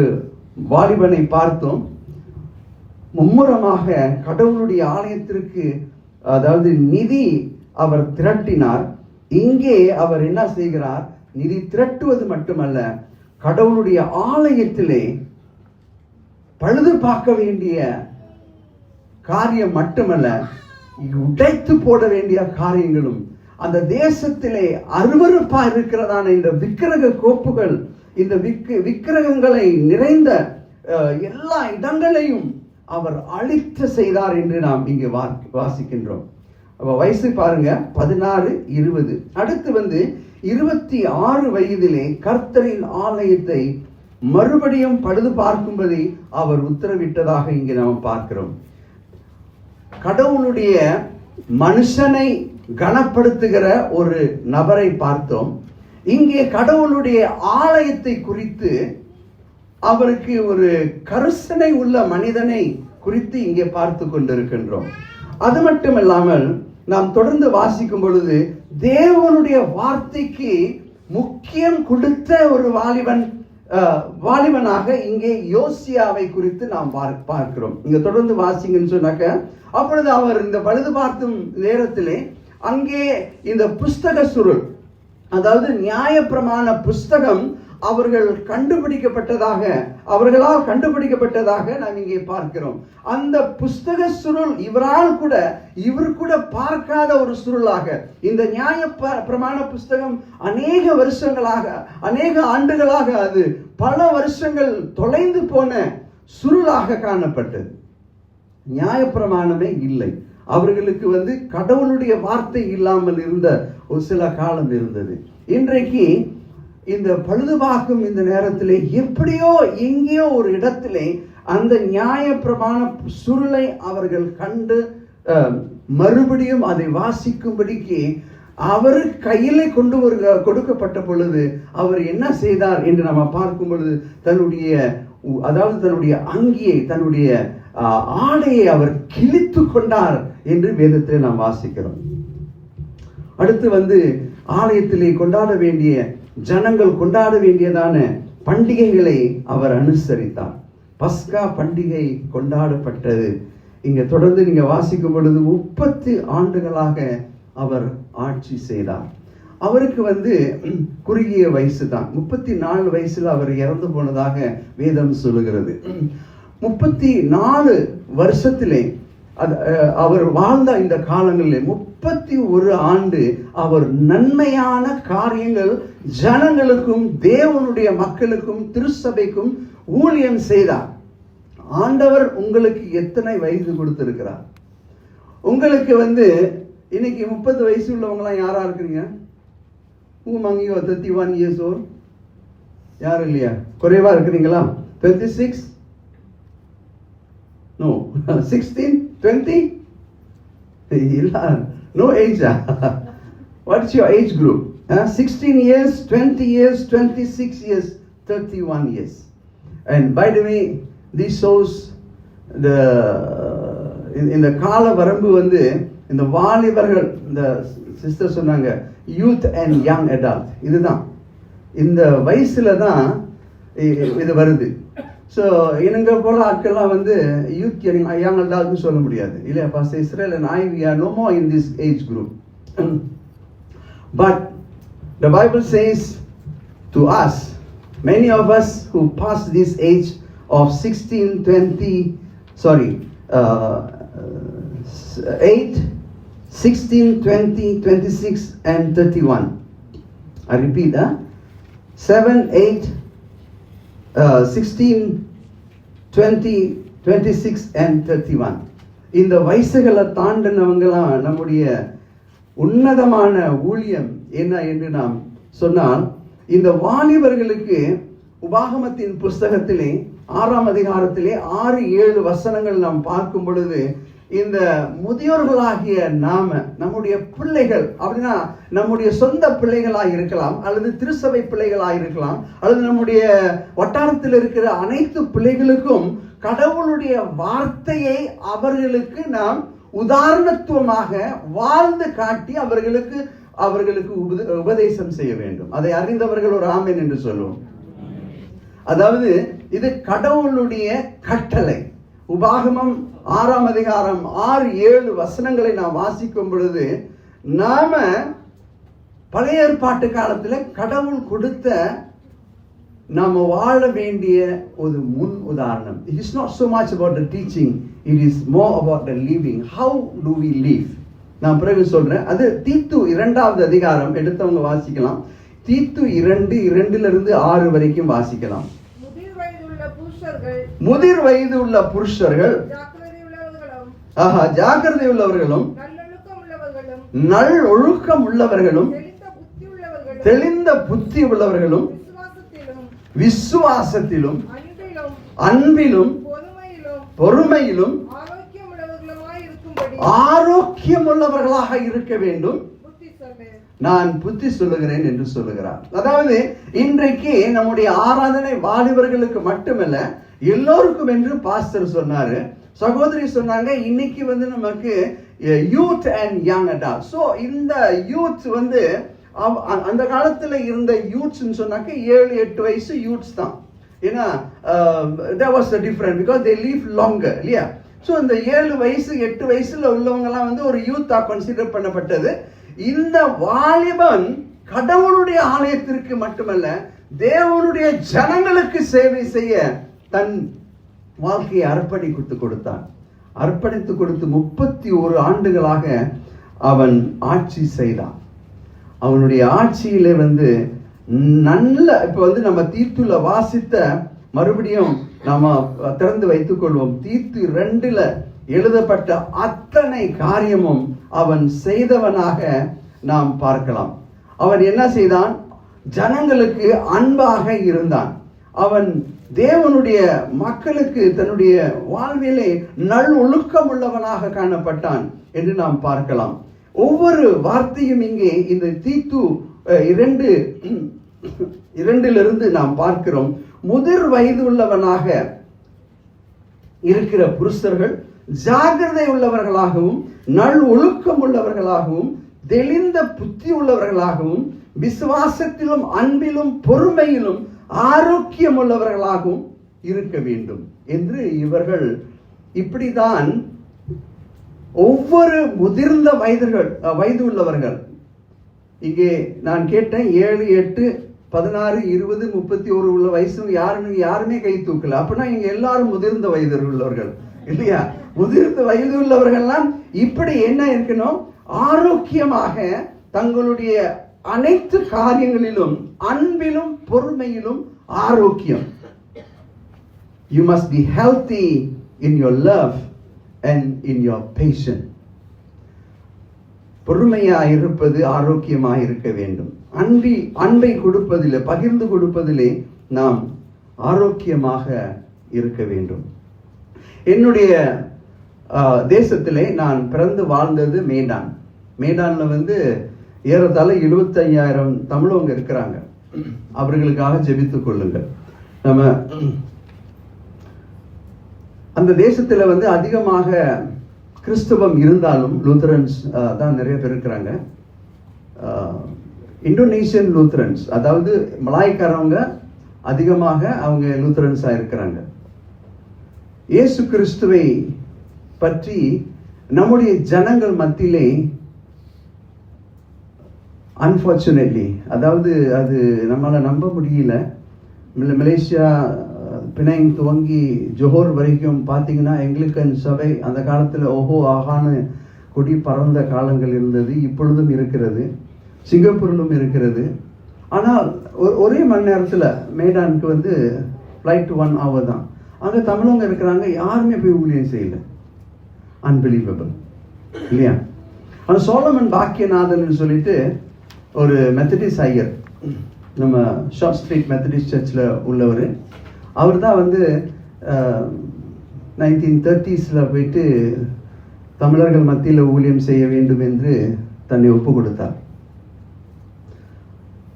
வாலிபனை பார்த்தோம், மும்முரமாக கடவுளுடைய ஆலயத்திற்கு, அதாவது நிதி அவர் திரட்டினார். இங்கே அவர் என்ன செய்கிறார்? நிதி திரட்டுவது மட்டுமல்ல, கடவுளுடைய ஆலயத்திலே பழுது பார்க்க வேண்டிய காரியம் மட்டுமல்ல, உடைத்து போட வேண்டிய காரியங்களும், அந்த தேசத்திலே அருவருப்பா இருக்கிறதான இந்த விக்கிரக கோப்புகள், இந்த விக்கிரகங்களை நிறைந்த எல்லா இடங்களையும் அவர் அழிக்க செய்தார் என்று நாம் இங்கு வாசிக்கின்றோம். அப்ப வயசு பாருங்க 16, 20. அடுத்து 26 வயதிலே கர்த்தரின் ஆலயத்தை மறுபடியும் பழுது பார்க்கும்படி அவர் உத்தரவிட்டதாக இங்கே நாம் பார்க்கிறோம். கடவுளுடைய மனுஷனை கனப்படுத்துகிற ஒரு நபரை பார்த்தோம். இங்கே கடவுளுடைய ஆலயத்தை குறித்து அவருக்கு ஒரு கருசனை உள்ள மனிதனை குறித்து இங்கே பார்த்து கொண்டிருக்கின்றோம். அது மட்டுமல்லாமல் நாம் தொடர்ந்து வாசிக்கும் பொழுது தேவனுடைய வார்த்தைக்கு முக்கியம் கொடுத்த ஒரு வாலிபனாக இங்கே யோசியாவை குறித்து நாம் பார்க்கிறோம். இங்க தொடர்ந்து வாசிங்கன்னு சொன்னாக்க, அப்பொழுது அவர் இந்த பழுது பார்க்கும் நேரத்திலே அங்கே இந்த புஸ்தக சுருள், அதாவது நியாயப்பிரமாண புஸ்தகம் அவர்களால் கண்டுபிடிக்கப்பட்டதாக நாம் இங்கே பார்க்கிறோம். அந்த புஸ்தக சுருள் இவர் கூட பார்க்காத ஒரு சுருளாக, இந்த நியாய பிரமாண புஸ்தகம் அநேக வருஷங்களாக, அநேக ஆண்டுகளாக, அது பல வருஷங்கள் தொலைந்து போன சுருளாக காணப்பட்டது. நியாயப்பிரமாணமே இல்லை. அவர்களுக்கு கடவுளுடைய வார்த்தை இல்லாமல் இருந்த ஒரு சில காலம் இருந்தது. இன்றைக்கு இந்த பழுதுபார்க்கும் இந்த நேரத்திலே எப்படியோ எங்கேயோ ஒரு இடத்திலே அந்த நியாயப்பிரமாண சுருளை அவர்கள் கண்டு மறுபடியும் அதை வாசிக்கும்படிக்கு அவர் கையிலே கொடுக்கப்பட்ட பொழுது அவர் என்ன செய்தார் என்று நம்ம பார்க்கும் பொழுது தன்னுடைய அங்கியை, தன்னுடைய ஆடையை அவர் கிழித்து கொண்டார் என்று வேதத்தில் நாம் வாசிக்கிறோம். அடுத்து ஆலயத்திலே ஜனங்கள் கொண்டாட வேண்டியதான பண்டிகைகளை அவர் அனுசரித்தார். பஸ்கா பண்டிகை கொண்டாடப்பட்டது. இங்க தொடர்ந்து நீங்க வாசிக்கும் பொழுது 30 ஆண்டுகளாக அவர் ஆட்சி செய்தார். அவருக்கு குறுகிய வயசு தான், 34 வயசுல அவர் இறந்து போனதாக வேதம் சொல்லுகிறது. 34 வருஷத்திலே அவர் வாழ்ந்த இந்த காலங்களில் 31 ஆண்டு அவர் நன்மையான காரியங்கள் ஜனங்களுக்கும் தேவனுடைய மக்களுக்கும் திருச்சபைக்கும் ஊழியம் செய்தார். ஆண்டவர் உங்களுக்கு எத்தனை வயசு கொடுத்திருக்கிறார்? உங்களுக்கு இன்னைக்கு 30 வயசு உள்ளவங்களாம் யாரா இருக்கிறீங்க? Who among you are 31 years old? யாரும் இல்லையா? குறைவா இருக்கிறீங்களா? 26? No. 16? 20? No age. What's your age group? 16 years, 20 years, 26 years, 31 years. And by the way, this shows இந்த கால வரம்பு இந்த வாலிபர்கள், இந்த சிஸ்டர் சொன்னாங்க யூத் அண்ட் யங் அடல்ட், இதுதான் இந்த வயசுல தான் இது வருது. ஸோ இவங்க போல ஆட்கள்லாம் யூத் யங் அடல்ட்னு சொல்ல முடியாது இல்லையா? Pastor Israel and I, we are no more in this age group. But the Bible says to us, many of us who pass this age of 16, 20, 8, 16, 20, 26 and 31. I repeat, 7, 8, 16, 20, 26 and 31. இந்த வயசுகளை தாண்டினவங்களாம் நம்முடைய உன்னதமான ஊழியம் என்ன என்று நாம் சொன்னால், இந்த வாலிபர்களுக்கு உபாகமத்தின் புஸ்தகத்திலே 6ஆம் அதிகாரத்திலே 6-7 வசனங்கள் நாம் பார்க்கும் பொழுது, இந்த முதியோர்களாகிய நாம, நம்முடைய பிள்ளைகள் அப்படின்னா நம்முடைய சொந்த பிள்ளைகளாக இருக்கலாம், அல்லது திருச்சபை பிள்ளைகளாக இருக்கலாம், அல்லது நம்முடைய வட்டாரத்தில் இருக்கிற அனைத்து பிள்ளைகளுக்கும் கடவுளுடைய வார்த்தையை அவர்களுக்கு நாம் உதாரணத்துவமாக வாழ்ந்து காட்டி அவர்களுக்கு உபதேசம் செய்ய வேண்டும். அதை அறிந்தவர்கள் ஒரு ஆமென் என்று சொல்லுவோம். அதாவது இது கடவுளுடைய கட்டளை. உபாகமம் 6ஆம் அதிகாரம் 6-7 வசனங்களை நாம் வாசிக்கும் பொழுது, நாம பழைய ஏற்பாட்டு காலத்தில் கடவுள் கொடுத்த நாம வாழ வேண்டிய ஒரு முன் உதாரணம். It is not so much about the teaching, it is more about the living. How do we live? நான் பிறகு சொல்றேன். அது தீத்து 2ஆவது அதிகாரம் எடுத்தவங்க வாசிக்கலாம். தீத்து 2:2 6 வரைக்கும் வாசிக்கலாம். முதிர் வயதுள்ள முதிர் வயது உள்ள புருஷர்கள் ஜாக்கிரதை உள்ளவர்களும் நல் ஒழுக்கம் உள்ளவர்களும் தெளிந்த புத்தி உள்ளவர்களும் விசுவாசத்திலும் அன்பிலும் பொறுமையிலும் ஆரோக்கியம் உள்ளவர்களாக இருக்க வேண்டும் நான் புத்தி சொல்லுகிறேன் என்று சொல்லுகிறார். அதாவது இன்றைக்கு நம்முடைய ஆராதனை வாலிபர்களுக்கு மட்டுமல்ல, எல்லோருக்கும் என்று பாஸ்டர் சொன்னாரு. சகோதரி சொன்னாங்க, இன்னைக்கு நமக்கு youth and young adult. So இந்த யூத் அந்த காலத்துல இருந்த யூத்ஸ் சொன்னாக்க 7-8 வயசு யூத்ஸ் தான். ஏன்னா that was the different because they live longer இல்லையா. ஸோ இந்த 7 வயசு 8 வயசுல உள்ளவங்க எல்லாம் ஒரு யூத்தா கன்சிடர் பண்ணப்பட்டது. இந்த வாலிபன் கடவுளுடைய ஆலயத்திற்கு மட்டுமல்ல, தேவனுடைய ஜனங்களுக்கு சேவை செய்ய தன் வாழ்க்கையை அர்ப்பணித்து கொடுத்தான். அர்ப்பணித்து கொடுத்து 31 ஆண்டுகளாக அவன் ஆட்சி செய்தான். அவனுடைய ஆட்சியிலே நல்ல இப்ப நம்ம தீத்துல வாசித்த மறுபடியும் நாம திறந்து வைத்துக் கொள்வோம். தீத்து 2 எழுதப்பட்ட அத்தனை காரியமும் அவன் செய்தவனாக நாம் பார்க்கலாம். அவன் என்ன செய்தான்? ஜனங்களுக்கு அன்பாக இருந்தான். அவன் தேவனுடைய மக்களுக்கு தன்னுடைய வாழ்விலே நல் ஒழுக்கம் உள்ளவனாக காணப்பட்டான் என்று நாம் பார்க்கலாம். ஒவ்வொரு வார்த்தையும் இங்கே இந்த தீத்து 2 நாம் பார்க்கிறோம். முதிர் வயது உள்ளவனாக இருக்கிற புருஷர்கள் ஜாகிரதை உள்ளவர்களாகவும் நல் ஒழுக்கம் உள்ளவர்களாகவும் தெளிந்த புத்தி உள்ளவர்களாகவும் விசுவாசத்திலும் அன்பிலும் பொறுமையிலும் ஆரோக்கியம் உள்ளவர்களாகவும் இருக்க வேண்டும் என்று இவர்கள் இப்படிதான் ஒவ்வொரு முதிர்ந்த வயது உள்ளவர்கள். இங்கே நான் கேட்டேன், 7, 8, 16, 20, 31 உள்ள வயசு யாருமே கை தூக்கல. அப்படின்னா இங்க எல்லாரும் முதிர்ந்த வயது உள்ளவர்கள் இல்லையா? முதிர்ந்த வயது உள்ளவர்கள்லாம் இப்படி என்ன இருக்கணும்? ஆரோக்கியமாக தங்களுடைய அனைத்து காரியங்களிலும் அன்பிலும் பொறுமையிலும் ஆரோக்கியம். You must be healthy in your love and in your patience. பொறுமையாக இருப்பது ஆரோக்கியமாக இருக்க வேண்டும். அன்பை கொடுப்பதிலே, பகிர்ந்து கொடுப்பதிலே நாம் ஆரோக்கியமாக இருக்க வேண்டும். என்னுடைய தேசத்திலே நான் பிறந்து வாழ்ந்தது மேடான்ல ஏறத்தாழ 75,000 தமிழவங்க இருக்கிறாங்க. அவர்களுக்காக ஜெபித்துக் கொள்ளுங்கள். நம்ம அந்த தேசத்துல அதிகமாக கிறிஸ்தவம் இருந்தாலும் லூத்தரன்ஸ் தான் நிறைய பேர் இருக்கிறாங்க. இந்தோனேஷியன் லூத்தரன்ஸ், அதாவது மலாய்க்காரவங்க அதிகமாக அவங்க லூத்தரன்ஸா இருக்கிறாங்க. இயேசு கிறிஸ்துவை பற்றி நம்முடைய ஜனங்கள் மத்தியிலே அன்பார்ச்சுனேட்லி, அதாவது அது நம்மளால நம்ப முடியல. மலேசியா பிணைங் துவங்கி ஜோஹர் வரைக்கும் பார்த்தீங்கன்னா எங்கிலிக்கன் சபை அந்த காலத்தில் ஓஹோ ஆகான்னு கொடி பறந்த காலங்கள் இருந்தது. இப்பொழுதும் இருக்கிறது, சிங்கப்பூரிலும் இருக்கிறது. ஆனால் ஒரே மணி நேரத்தில் மேடானுக்கு ஃப்ளைட் 1 hour தான். அங்கே தமிழவங்க இருக்கிறாங்க, யாருமே போய் ஊழியம் செய்யலை. அன்பிலீவபிள் இல்லையா? ஆனால் சோலமன் பாக்கியநாதன் சொல்லிட்டு ஒரு மெத்தடிஸ்ட் ஐயர், நம்ம ஷார்ட் ஸ்ட்ரீட் மெத்தடிஸ்ட் சர்ச்சில் உள்ளவர். அவர் தான் 1930s போயிட்டு தமிழர்கள் மத்தியில் ஊழியம் செய்ய வேண்டும் என்று தன்னை ஒப்பு கொடுத்தார்.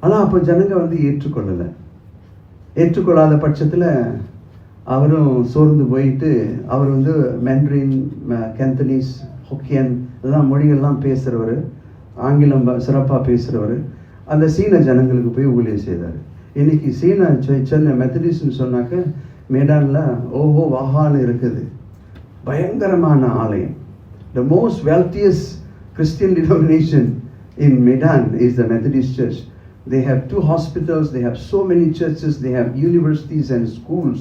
ஆனால் அப்போ ஜனங்க ஏற்றுக்கொள்ளாத பட்சத்தில் அவரும் சோர்ந்து போயிட்டு அவர் மெண்ட்ரின், கேந்தனீஸ், ஹொக்கியன் இதெல்லாம் மொழிகள்லாம் பேசுகிறவர், ஆங்கிலம் சிறப்பாக பேசுகிறவர். அந்த சீன ஜனங்களுக்கு போய் ஊழியம் செய்தார். இன்னைக்கு சென்னை மெத்தடிஸ்ட்னு சொன்னாக்க மேடானில் ஓஹோ வாஹான்னு இருக்குது, பயங்கரமான ஆலயம். The most wealthiest Christian denomination in Medan is the Methodist Church. They have 2 hospitals, they have so many churches, they have universities and schools,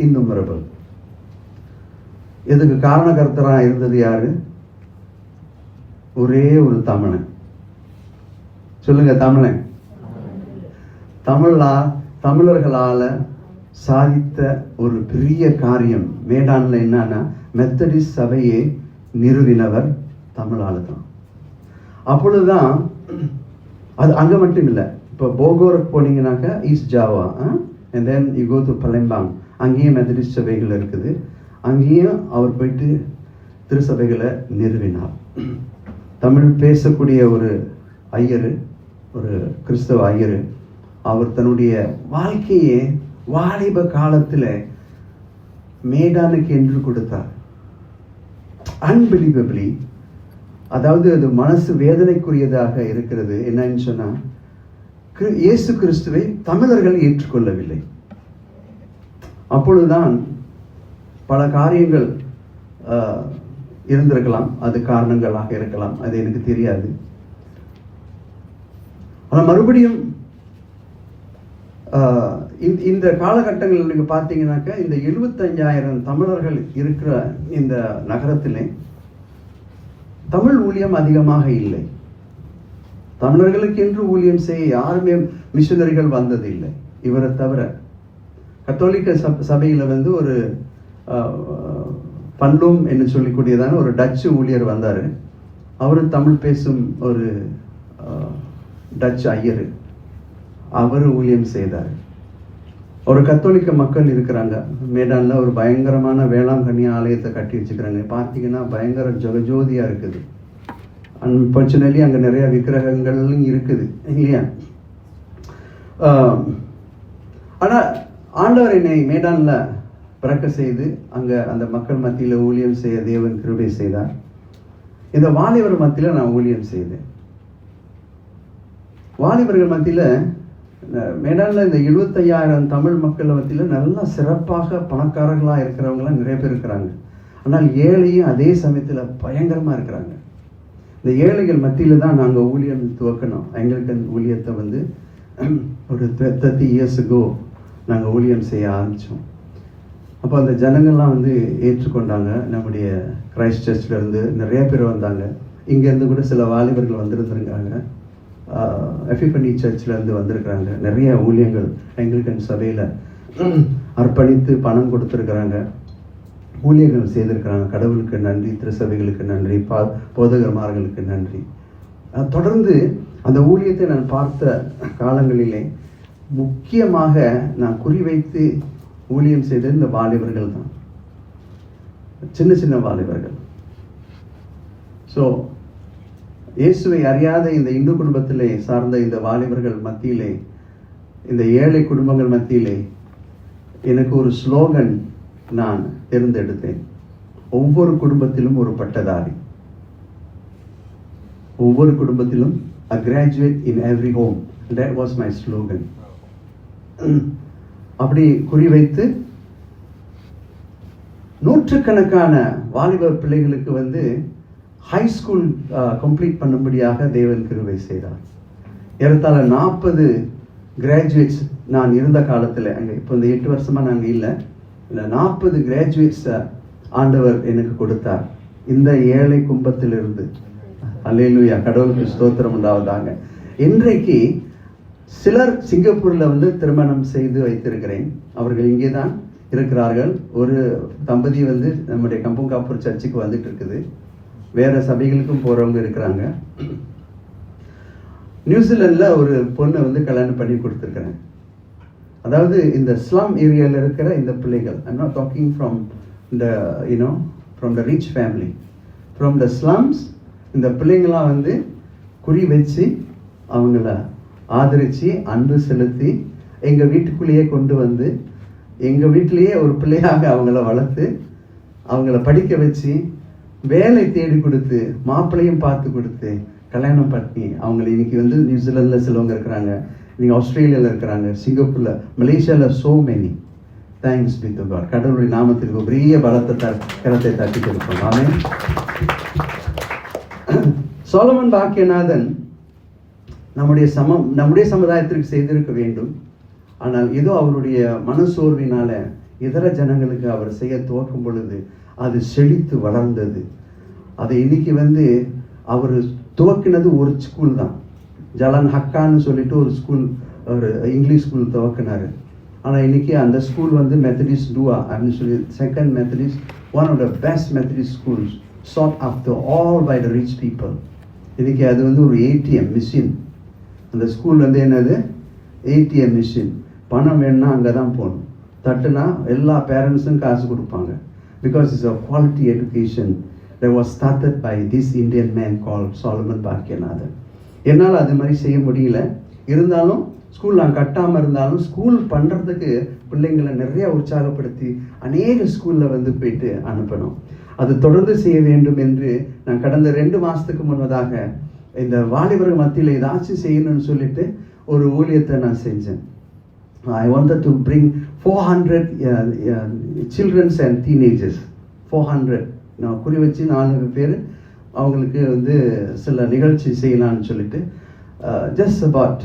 innumerable. இதுக்கு காரணகர்த்தராக இருந்தது யாரு? ஒரே ஒரு தமிழன். சொல்லுங்க, தமிழன். தமிழர்களால சாதித்த ஒரு பெரிய காரியம் மேடான்ல என்னன்னா, மெத்தடிஸ்ட் சபையை நிறுவினவர் தமிழ் ஆளு தான். அப்பொழுதுதான் அது அங்க மட்டும் இல்லை. இப்போ போகோருக்கு போனீங்கன்னாக்கா East Java, and then you go to Palembang, அங்கேயும் மெத்தடிஸ்ட் சபைகள் இருக்குது. அங்கேயும் அவர் போயிட்டு திருச்சபைகளை நிறுவினார். தமிழ் பேசக்கூடிய ஒரு ஐயர், ஒரு கிறிஸ்தவ ஐயர், அவர் தன்னுடைய வாழ்க்கையை வாலிப காலத்தில் மேடானுக்கு என்று கொடுத்தார். அன்பிலீவபிளி, அதாவது அது மனசு வேதனைக்குரியதாக இருக்கிறது. என்னன்னு சொன்னா, இயேசு கிறிஸ்துவை தமிழர்கள் ஏற்றுக்கொள்ளவில்லை. அப்பொழுதுதான் பல காரியங்கள் இருந்திருக்கலாம், அது காரணங்களாக இருக்கலாம், அது எனக்கு தெரியாது. ஆனால் மறுபடியும் இந்த காலகட்டங்களில் நீங்க பார்த்தீங்கன்னாக்க, இந்த 75,000 தமிழர்கள் இருக்கிற இந்த நகரத்திலே தமிழ் ஊழியம் அதிகமாக இல்லை. தமிழர்களுக்கு என்று ஊழியம் செய்ய யாருமே மிஷனரிகள் வந்ததில்லை. இவரை தவிர கத்தோலிக்க சபையில் ஒரு பண்டூம் என்று சொல்லிக்கூடியதான ஒரு டச்சு ஊழியர் வந்தார். அவர் தமிழ் பேசும் ஒரு டச் ஐயர், அவர் ஊழியம் செய்தார். ஒரு கத்தோலிக்க மக்கள் இருக்கிறாங்க மேடான்ல. ஒரு பயங்கரமான வேளாங்கண்ணி ஆலயத்தை கட்டி வச்சுக்கிறாங்க. பார்த்தீங்கன்னா பயங்கர ஜெகஜோதியா இருக்குது. அன்பார்ச்சுனேட்லி அங்கே நிறைய விக்கிரகங்களும் இருக்குது இல்லையா. ஆனால் ஆண்டவர் என்னை மேடான்ல பிறக்க செய்து அங்கே அந்த மக்கள் மத்தியில் ஊழியம் செய்ய தேவன் கிருபை செய்தார். இந்த வாலிபர் மத்தியில் நான் ஊழியம் செய்தேன். வாலிபர்கள் மத்தியில் மேடான்ல இந்த 75,000 தமிழ் மக்கள் மத்தியில் நல்லா சிறப்பாக பணக்காரர்களாக இருக்கிறவங்களாம் நிறைய பேர் இருக்கிறாங்க. ஆனால் ஏழையும் அதே சமயத்தில் பயங்கரமாக இருக்கிறாங்க. இந்த ஏழைகள் மத்தியில் தான் நாங்கள் ஊழியம் துவக்கணும். எங்களுக்கு ஊழியத்தை ஒரு 30 years ago நாங்கள் ஊழியம் செய்ய ஆரம்பித்தோம். அப்போ அந்த ஜனங்கள்லாம் ஏற்றுக்கொண்டாங்க. நம்முடைய கிரைஸ்ட் சர்ச்லேருந்து நிறைய பேர் வந்தாங்க. இங்கேருந்து கூட சில வாலிபர்கள் வந்திருந்துருக்காங்க. எஃபிபனி சர்ச்லேருந்து வந்திருக்கிறாங்க. நிறைய ஊழியங்கள் எங்களுக்கு சபையில் அர்ப்பணித்து பணம் கொடுத்துருக்குறாங்க, ஊழியர்கள் செய்திருக்கிறாங்க. கடவுளுக்கு நன்றி, திருச்சபைகளுக்கு நன்றி, போதகர்மார்களுக்கு நன்றி. தொடர்ந்து அந்த ஊழியத்தை நான் பார்த்த காலங்களிலே முக்கியமாக நான் குறிவைத்து ஊழியம் செய்த இந்த வாலிபர்கள் தான், சின்ன சின்ன வாலிபர்கள். ஸோ இயேசுவை அறியாத இந்த இந்து குடும்பத்திலே சார்ந்த இந்த வாலிபர்கள் மத்தியிலே, இந்த ஏழை குடும்பங்கள் மத்தியிலே எனக்கு ஒரு ஸ்லோகன் நான் தேர்ந்தெடுத்தேன். ஒவ்வொரு குடும்பத்திலும் ஒரு பட்டதாரி, ஒவ்வொரு குடும்பத்திலும் a graduate in every home. That was my slogan. அப்படி குறிவைத்து நூற்றுக்கணக்கான வாலிப பிள்ளைகளுக்கு ஹை ஸ்கூல் கம்ப்ளீட் பண்ணும்படியாக தேவன் கிருபை செய்தார். ஏறத்தாழ 40 கிராஜுவேட்ஸ் நான் இருந்த காலத்தில், அங்கே இப்போ இந்த 8 வருஷமா நாங்கள் இல்லை, 40 கிராஜுவேட்ஸ் ஆண்டவர் எனக்கு கொடுத்தார் இந்த ஏழை கும்பத்திலிருந்து. அல்லேலூயா, கடவுளுக்கு ஸ்தோத்திரம் உண்டாவதாக. இன்றைக்கு சிலர் சிங்கப்பூரில் திருமணம் செய்து வைத்திருக்கிறேன். அவர்கள் இங்கே தான் இருக்கிறார்கள். ஒரு தம்பதி நம்முடைய கம்பங்காப்பூர் சர்ச்சுக்கு வந்துட்டு இருக்குது. வேற சபைகளுக்கும் போறவங்க இருக்கிறாங்க. நியூசிலாண்டில் ஒரு பொண்ணை கல்யாணம் பண்ணி கொடுத்துருக்கிறேன். அதாவது இந்த ஸ்லம் ஏரியாவில் இருக்கிற இந்த பிள்ளைகள், I'm not talking from the rich family, from the slums. இந்த பிள்ளைங்களாம் குறி வச்சு அவங்கள ஆதரித்து அன்பு செலுத்தி எங்கள் வீட்டுக்குள்ளேயே கொண்டு எங்கள் வீட்டிலேயே ஒரு பிள்ளையாக அவங்கள வளர்த்து அவங்கள படிக்க வச்சு வேலை தேடி கொடுத்து மாப்பிள்ளையும் பார்த்து கொடுத்து கல்யாணம் பண்ணி அவங்களை இன்னைக்கு நியூசிலாண்டில் சிலவங்க இருக்கிறாங்க, இன்னைக்கு ஆஸ்திரேலியாவில் இருக்கிறாங்க, சிங்கப்பூரில், மலேசியாவில். So many thanks be to God. கடவுளுடைய நாமத்திற்கு பெரிய பலத்தை கரத்தை தட்டி கொடுப்போம். ஆமென். சோலமன் பாக்கியநாதன் நம்முடைய சமுதாயத்திற்கு செய்திருக்க வேண்டும். ஆனால் ஏதோ அவருடைய மனசோர்வினால இதர ஜனங்களுக்கு அவர் செய்ய துவக்கும் பொழுது அது செழித்து வளர்ந்தது. அதை இன்னைக்கு அவர் துவக்கினது ஒரு ஸ்கூல் தான், ஜலன் ஹக்கான்னு சொல்லிட்டு ஒரு ஸ்கூல், ஒரு இங்கிலீஷ் ஸ்கூல் துவக்கினார். ஆனால் இன்னைக்கு அந்த ஸ்கூல் வந்து மெத்தடிஸ்ட் டூவா அப்படின்னு சொல்லி second Methodist, one of the best Methodist schools sought after all by the rich people. இன்னைக்கு அது வந்து ஒரு ஏடிஎம் மிஷின். அந்த ஸ்கூல் வந்து என்னது? ATM machine. பணம் வேணும்னா அங்கே தான் போகணும். தட்டுனா எல்லா பேரண்ட்ஸும் காசு கொடுப்பாங்க. Because it's a quality education that was started by this Indian man called Solomon Bhagyanath. என்னால் அது மாதிரி செய்ய முடியல. இருந்தாலும் ஸ்கூல் நான் கட்டாமல் இருந்தாலும் ஸ்கூல் பண்ணுறதுக்கு பிள்ளைங்களை நிறைய உற்சாகப்படுத்தி அநேக ஸ்கூலில் வந்து போயிட்டு அனுப்பணும். அது தொடர்ந்து செய்ய வேண்டும் என்று நான் கடந்த 2 மாதத்துக்கு முன்பதாக இந்த வாலிபர்கள் மத்தியில் ஏதாச்சும் செய்யணும்னு சொல்லிட்டு ஒரு ஊழியத்தை நான் செஞ்சேன். I wanted to bring 400 children and teenagers. 400 நான் குறி வச்சு 4 பேர் அவங்களுக்கு வந்து சில நிகழ்ச்சி செய்யலாம்னு சொல்லிட்டு just about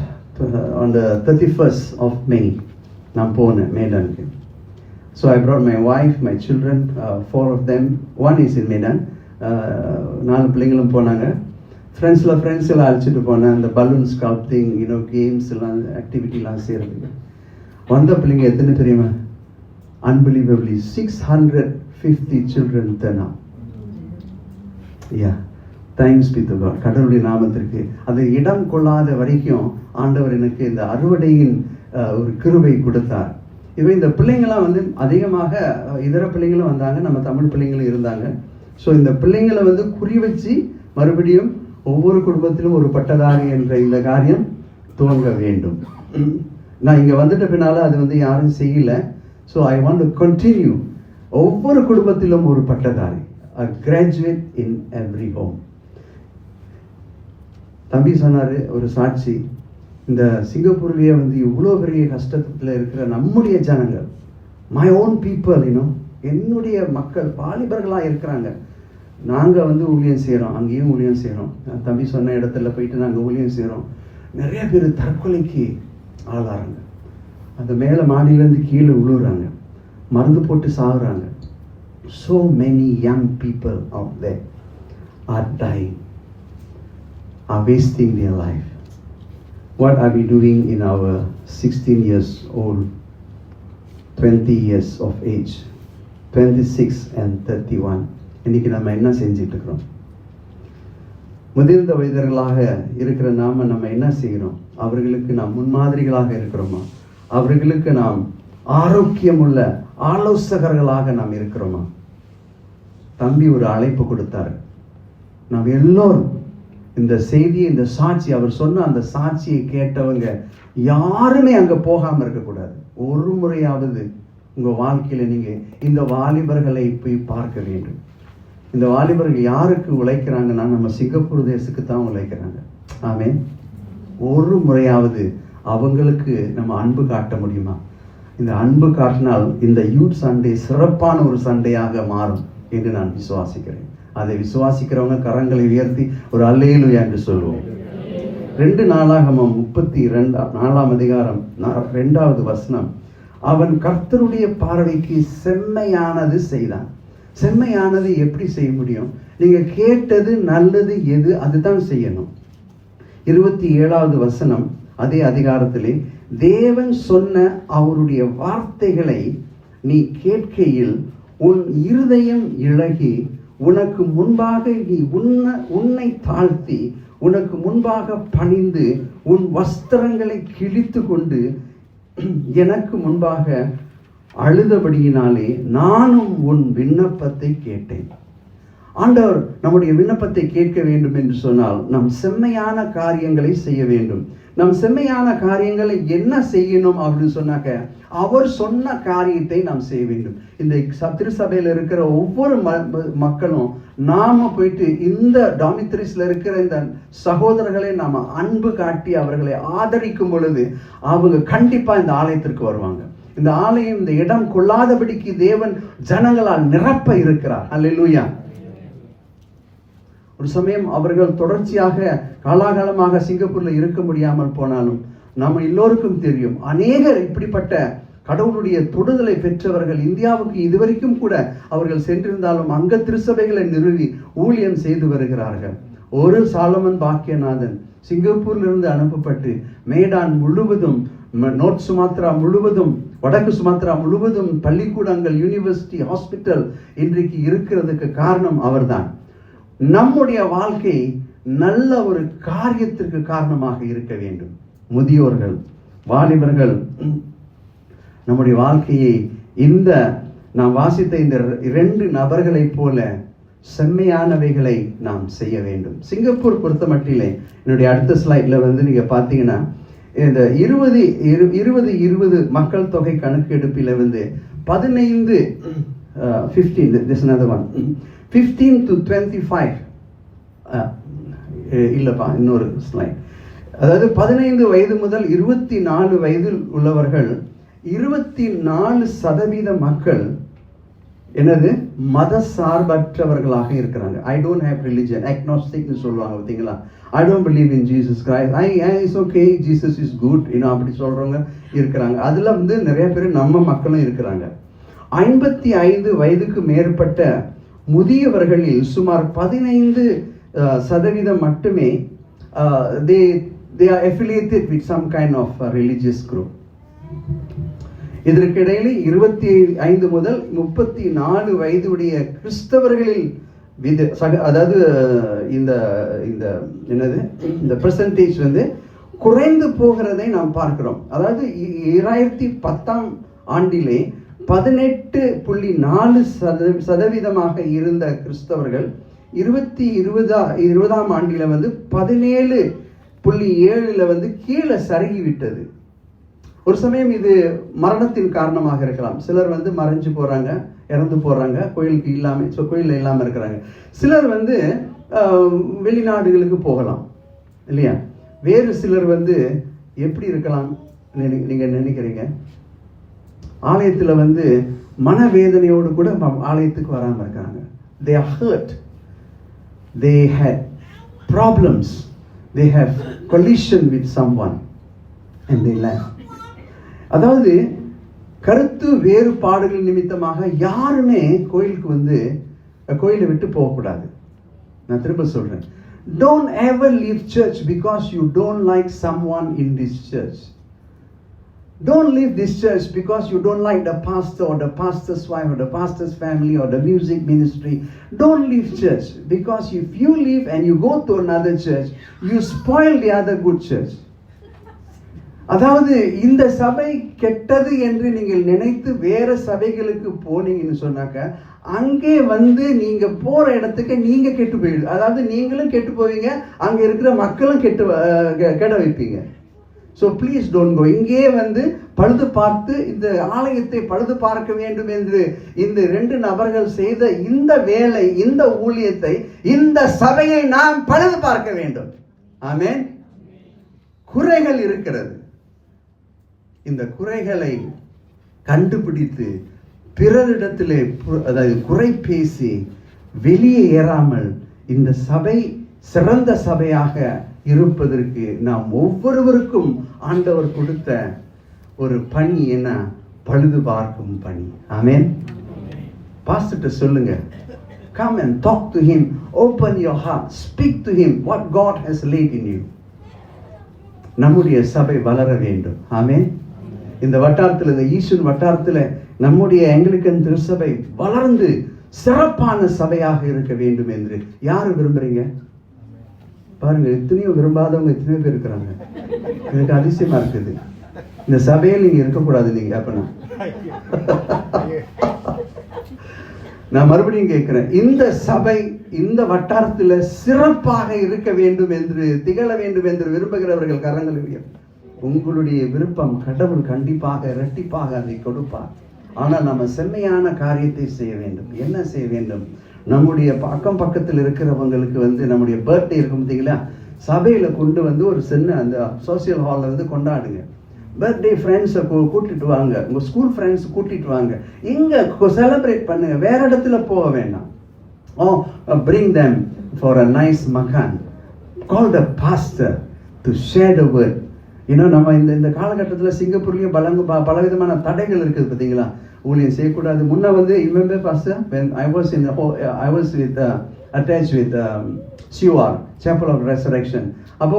on the 31st of May நான் போனேன் மேடானுக்கு. So I brought my wife, my children, 4 of them. One is in Medan. 4 பிள்ளைங்களும் போனாங்க. ஃப்ரெண்ட்ஸ் எல்லாம் அழைச்சிட்டு போனேன். அந்த பலூன் ஸ்கல்ப்டிங், கேம்ஸ் எல்லாம் ஆக்டிவிட்டிலாம் செய்கிறதுக்கு. வந்த பிள்ளைங்க எத்தனை தெரியுமா? Unbelievably 650 children turn up. Yeah, thanks be to God. கடவுளுடைய நாமத்திற்கு. அது இடம் கொள்ளாத வரைக்கும் ஆண்டவர் எனக்கு இந்த அறுவடையின் ஒரு கிருபை கொடுத்தார். இந்த பிள்ளைங்களாம் வந்து அதிகமாக இதர பிள்ளைங்களும் வந்தாங்க, நம்ம தமிழ் பிள்ளைங்களும் இருந்தாங்க. ஸோ இந்த பிள்ளைங்களை வந்து குறி வச்சு மறுபடியும் ஒவ்வொரு குடும்பத்திலும் ஒரு பட்டதாரி என்ற இந்த காரியம் துவங்க வேண்டும். நான் இங்கே வந்துட்ட பின்னால் அது வந்து யாரும் செய்யலை. So I want to continue. ஒவ்வொரு குடும்பத்திலும் ஒரு பட்டதாரி, a graduate in every home. தம்பி சொன்னார் ஒரு சாட்சி, இந்த சிங்கப்பூர்லேயே வந்து இவ்வளோ பெரிய கஷ்டத்தில் இருக்கிற நம்முடைய ஜனங்கள், மை ஓன் பீப்புள், என்னுடைய மக்கள் வாலிபர்களாக இருக்கிறாங்க. நாங்கள் வந்து ஊழியம் செய்கிறோம், அங்கேயும் ஊழியம் செய்கிறோம். தம்பி சொன்ன இடத்துல போயிட்டு நாங்கள் ஊழியம் செய்கிறோம். நிறைய பேர் தற்கொலைக்கு ஆளாகிறாங்க. அந்த மேலே மாடியிலேருந்து கீழே விழுறாங்க, மருந்து போட்டு சாகுறாங்க. So many young people out there are dying, are wasting their life. What are we doing in our 16 years old, 20 years of age, 26 and 31? இன்னைக்கு நம்ம என்ன செஞ்சிட்டு இருக்கிறோம்? முதிர்ந்த வயதர்களாக இருக்கிற நம்ம என்ன செய்கிறோம்? அவர்களுக்கு நாம் முன்மாதிரிகளாக இருக்கிறோமா? அவர்களுக்கு நாம் ஆரோக்கியமுள்ள ஆலோசகர்களாக நாம் இருக்கிறோமா? தம்பி ஒரு அழைப்பு கொடுத்தார். நாம் எல்லோரும் இந்த செய்தி, இந்த சாட்சி, அவர் சொன்ன அந்த சாட்சியை கேட்டவங்க யாருமே அங்க போகாம இருக்கக்கூடாது. ஒரு முறையாவது உங்க வாழ்க்கையில நீங்க இந்த வாலிபர்களை போய் பார்க்க வேண்டும். இந்த வாலிபர்கள் யாருக்கு உழைக்கிறாங்கன்னா நம்ம சிங்கப்பூர் தேசத்துக்கு தான் உழைக்கிறாங்க. ஆமென். ஒரு முறையாவது அவங்களுக்கு நம்ம அன்பு காட்ட முடியுமா? இந்த அன்பு காட்டினால் இந்த யூத் சண்டே சிறப்பான ஒரு சண்டையாக மாறும் என்று நான் விசுவாசிக்கிறேன். அதை விசுவாசிக்கிறவங்க கரங்களை உயர்த்தி ஒரு அல்லேலூயா என்று சொல்லுவோம். 2 நாளாகமம் 32ஆம் அதிகாரம் 2வது வசனம். அவன் கர்த்தருடைய பார்வைக்கு செம்மையானது செய்தான். செம்மையானது எப்படி செய்ய முடியும்? நீங்க கேட்டது நல்லது எது, அதுதான் செய்யணும். 27வது வசனம் அதே அதிகாரத்திலே, தேவன் சொன்ன அவருடைய வார்த்தைகளை நீ கேட்கையில் உன் இருதயம் இழகி உனக்கு முன்பாக நீ உன்னை தாழ்த்தி உனக்கு முன்பாக பணிந்து உன் வஸ்திரங்களை கிழித்து கொண்டு எனக்கு முன்பாக அழுதபடியினாலே நானும் உன் விண்ணப்பத்தை கேட்டேன். ஆண்டவர் நம்முடைய விண்ணப்பத்தை கேட்க வேண்டும் என்று சொன்னால் நாம் செம்மையான காரியங்களை செய்ய வேண்டும். நம் செம்மையான காரியங்களை என்ன செய்யணும் அப்படின்னு சொன்னாக்க, அவர் சொன்ன காரியத்தை நாம் செய்ய வேண்டும். இந்த திருசபையில் இருக்கிற ஒவ்வொரு மக்களும் நாம போயிட்டு இந்த டாமித்ரிஸ்ல இருக்கிற இந்த சகோதரர்களை நாம அன்பு காட்டி அவர்களை ஆதரிக்கும் பொழுது அவங்க கண்டிப்பா இந்த ஆலயத்திற்கு வருவாங்க. இந்த ஆலயம் இந்த இடம் கொள்ளாதபடிக்கு தேவன் ஜனங்களால் நிரப்ப இருக்கிறார். அல்லேலூயா. ஒரு சமயம் அவர்கள் தொடர்ச்சியாக காலாகாலமாக சிங்கப்பூர்ல இருக்க முடியாமல் போனாலும் நம்ம எல்லோருக்கும் தெரியும், அநேகர் இப்படிப்பட்ட கடவுளுடைய தொடுதலை பெற்றவர்கள் இந்தியாவுக்கு இதுவரைக்கும் கூட அவர்கள் சென்றிருந்தாலும் அங்க திருச்சபைகளை நிறுவி ஊழியம் செய்து வருகிறார்கள். ஒரு சாலமன் பாக்கியநாதன் சிங்கப்பூரிலிருந்து அனுப்பப்பட்டு மேடான் முழுவதும், நோர்த் சுமாத்ரா முழுவதும் வடக்கு சுமத்ரா முழுவதும் பள்ளிக்கூடங்கள், யூனிவர்சிட்டி, ஹாஸ்பிட்டல் இன்றைக்கு இருக்கிறதுக்கு காரணம் அவர்தான். நம்முடைய வாழ்க்கை நல்ல ஒரு காரியத்திற்கு காரணமாக இருக்க வேண்டும். முதியோர்கள், வாலிபர்கள், நம்முடைய வாழ்க்கையை இந்த நாம் வாசித்த இந்த 2 நபர்களைப் போல செம்மையானவைகளை நாம் செய்ய வேண்டும். சிங்கப்பூர் பொறுத்த மட்டிலே என்னுடைய அடுத்த ஸ்லைட்ல நீங்க பார்த்தீங்கன்னா, இந்த 2020 மக்கள் தொகை கணக்கெடுப்பில் 15 to 25 இல்லப்பா, இன்னொரு ஸ்லைட். அதாவது 15 வயது முதல் 24 வயதில் உள்ளவர்கள் 24% மக்கள் என்னது மத சார்பற்றவர்களாக இருக்கிறாங்க. ஐ டோன்ட் ஹேவ் ரிலிஜன், அக்னாஸ்டிக்னு சொல்லுவாங்க பார்த்தீங்களா. I don't believe in Jesus Christ, it's okay, Jesus is good, அப்படி சொல்றவங்க இருக்கிறாங்க. அதுல நிறைய பேர் நம்ம மக்களும் இருக்கிறாங்க. 55 வயதுக்கு மேற்பட்ட முதியவர்களில் சுமார் 15% மட்டுமே they are affiliated with some kind of religious group. இதற்கிடையில் 25 முதல் 34 வயதுடைய கிறிஸ்தவர்களில் அதாவது இந்த பெர்சன்டேஜ் குறைந்து போகிறதை நாம் பார்க்கிறோம். அதாவது 2010ஆம் ஆண்டிலே 18.4% இருந்த கிறிஸ்தவர்கள் 2020ஆம் ஆண்டில 17.7 கீழே சருகி விட்டது. ஒரு சமயம் இது மரணத்தின் காரணமாக இருக்கலாம். சிலர் மறைஞ்சு போறாங்க, இறந்து போறாங்க, கோயிலுக்கு கோயிலில் இல்லாம இருக்கிறாங்க. சிலர் வெளிநாடுகளுக்கு போகலாம் இல்லையா. வேறு சிலர் எப்படி இருக்கலாம் நீங்க நினைக்கிறீங்க? ஆலயத்துல மனவேதனையோடு கூட ஆலயத்துக்கு வராம இருக்காங்க. they are hurt, they had problems, they have collision with someone and they left. அதாவது கருத்து வேறுபாடுகள் நிமித்தமாக யாருமே கோயிலுக்கு கோயிலை விட்டு போகக்கூடாது. நான் திரும்ப சொல்றேன், don't ever leave church because you don't like someone in this church. Don't leave this church because you don't like the pastor or the pastor's wife or the pastor's family or the music ministry. Don't leave church, because if you leave and you go to another church, you spoil the other good church. அதாவது இந்த சபை கெட்டது என்று நீங்கள் நினைத்து வேற சபைகளுக்கு போனீங்கன்னு சொன்னாக்க, அங்கே நீங்க போற இடத்துக்கு நீங்க கெட்டு போயிடு. அதாவது நீங்களும் கெட்டு போவீங்க, அங்க இருக்கிற மக்களும் கெட வைப்பீங்க. So please don't go. இங்கே பழுது பார்த்து இந்த ஆலயத்தை பழுது பார்க்க வேண்டும் என்று இந்த 2 நபர்கள் செய்த இந்த வேலை, இந்த ஊழியத்தை, இந்த சபையை நாம் பழுது பார்க்க வேண்டும். ஆமென். குறைகள் இருக்கிறது. இந்த குறைகளை கண்டுபிடித்து பிறரிடத்திலே அதாவது குறை பேசி வெளியே ஏறாமல் இந்த சபை சிறந்த சபையாக இருப்பதற்கு நாம் ஒவ்வொருவருக்கும் ஆண்டவர் கொடுத்த ஒரு பணி என்ன? பழுது பார்க்கும் பணி. ஆமென். பாஸ்டர் சொல்லுங்க, come and talk to him, open your heart, speak to him what God has laid in you. நம்முடைய சபை வளர வேண்டும். ஆமென். இந்த வட்டாரத்தில், இந்த ஈஸ்வன் வட்டாரத்தில் நம்முடைய ஆங்கிலிக்கன் திருச்சபை வளர்ந்து சிறப்பான சபையாக இருக்க வேண்டும் என்று யாரு விரும்புறீங்க? பாருங்க, எத்தனையோ விரும்பாதவங்க எத்தனையோ பேர் இருக்கிறாங்க. எனக்கு அதிசயமா இருக்குது. இந்த சபையில் நீங்க இருக்கக்கூடாது. நீங்க அப்பனா நான் மறுபடியும் கேட்கிறேன், இந்த சபை இந்த வட்டாரத்தில் சிறப்பாக இருக்க வேண்டும் என்று, திகழ வேண்டும் என்று விரும்புகிறவர்கள் கரங்கள் உயர்த்துங்க. உங்களுடைய விருப்பம் கடவுள் கண்டிப்பாக இரட்டிப்பாக அதை கொடுப்பார். ஆனால் நம்ம செம்மையான காரியத்தை செய்ய வேண்டும். என்ன செய்ய வேண்டும்? நம்முடைய அக்கம் பக்கத்தில் இருக்கிறவங்களுக்கு நம்முடைய பர்த்டே இருக்கும் பார்த்தீங்களா, சபையில கொண்டு ஒரு சின்ன அந்த சோசியல் ஹாலில் கொண்டாடுங்க. பர்த்டே ஃப்ரெண்ட்ஸை கூட்டிட்டு வாங்க, உங்க ஸ்கூல் ஃப்ரெண்ட்ஸ் கூட்டிட்டு வாங்க, இங்க செலிப்ரேட் பண்ணுங்க. வேற இடத்துல போக வேண்டாம். bring them for a nice makan, call the pastor to share the word. நம்ம இந்த காலகட்டத்தில் சிங்கப்பூர்லயும் பலவிதமான தடைகள் இருக்குது பார்த்தீங்களா. ஊழியம் செய்யக்கூடாது. முன்ன remember pastor, when I was with attached with COR, Chapel of Resurrection. அப்போ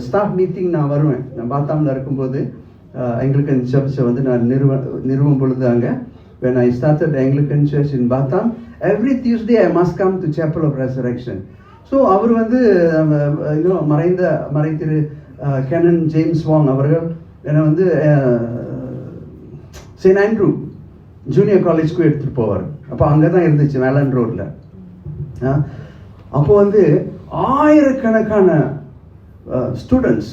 ஸ்டாஃப் மீட்டிங் நான் வருவேன். நான் பாத்தாம்ல இருக்கும்போது ஆங்கிலிக்கன் சர்ச்சை வந்து நான் நிறுவும் பொழுது அங்கே when I started the Anglican Church in Batam, every Tuesday I must come to Chapel of Resurrection. So அவர் வந்து மறை திரு கேனன் ஜேம்ஸ் வாங் அவர்கள் என்னை வந்து செயின்ட் ஆண்ட்ரூ ஜூனியர் காலேஜ்க்கும் எடுத்துகிட்டு போவார். அப்போ அங்கே தான் இருந்துச்சு வேலன் ரோடில். அப்போ வந்து ஆயிரக்கணக்கான ஸ்டூடெண்ட்ஸ்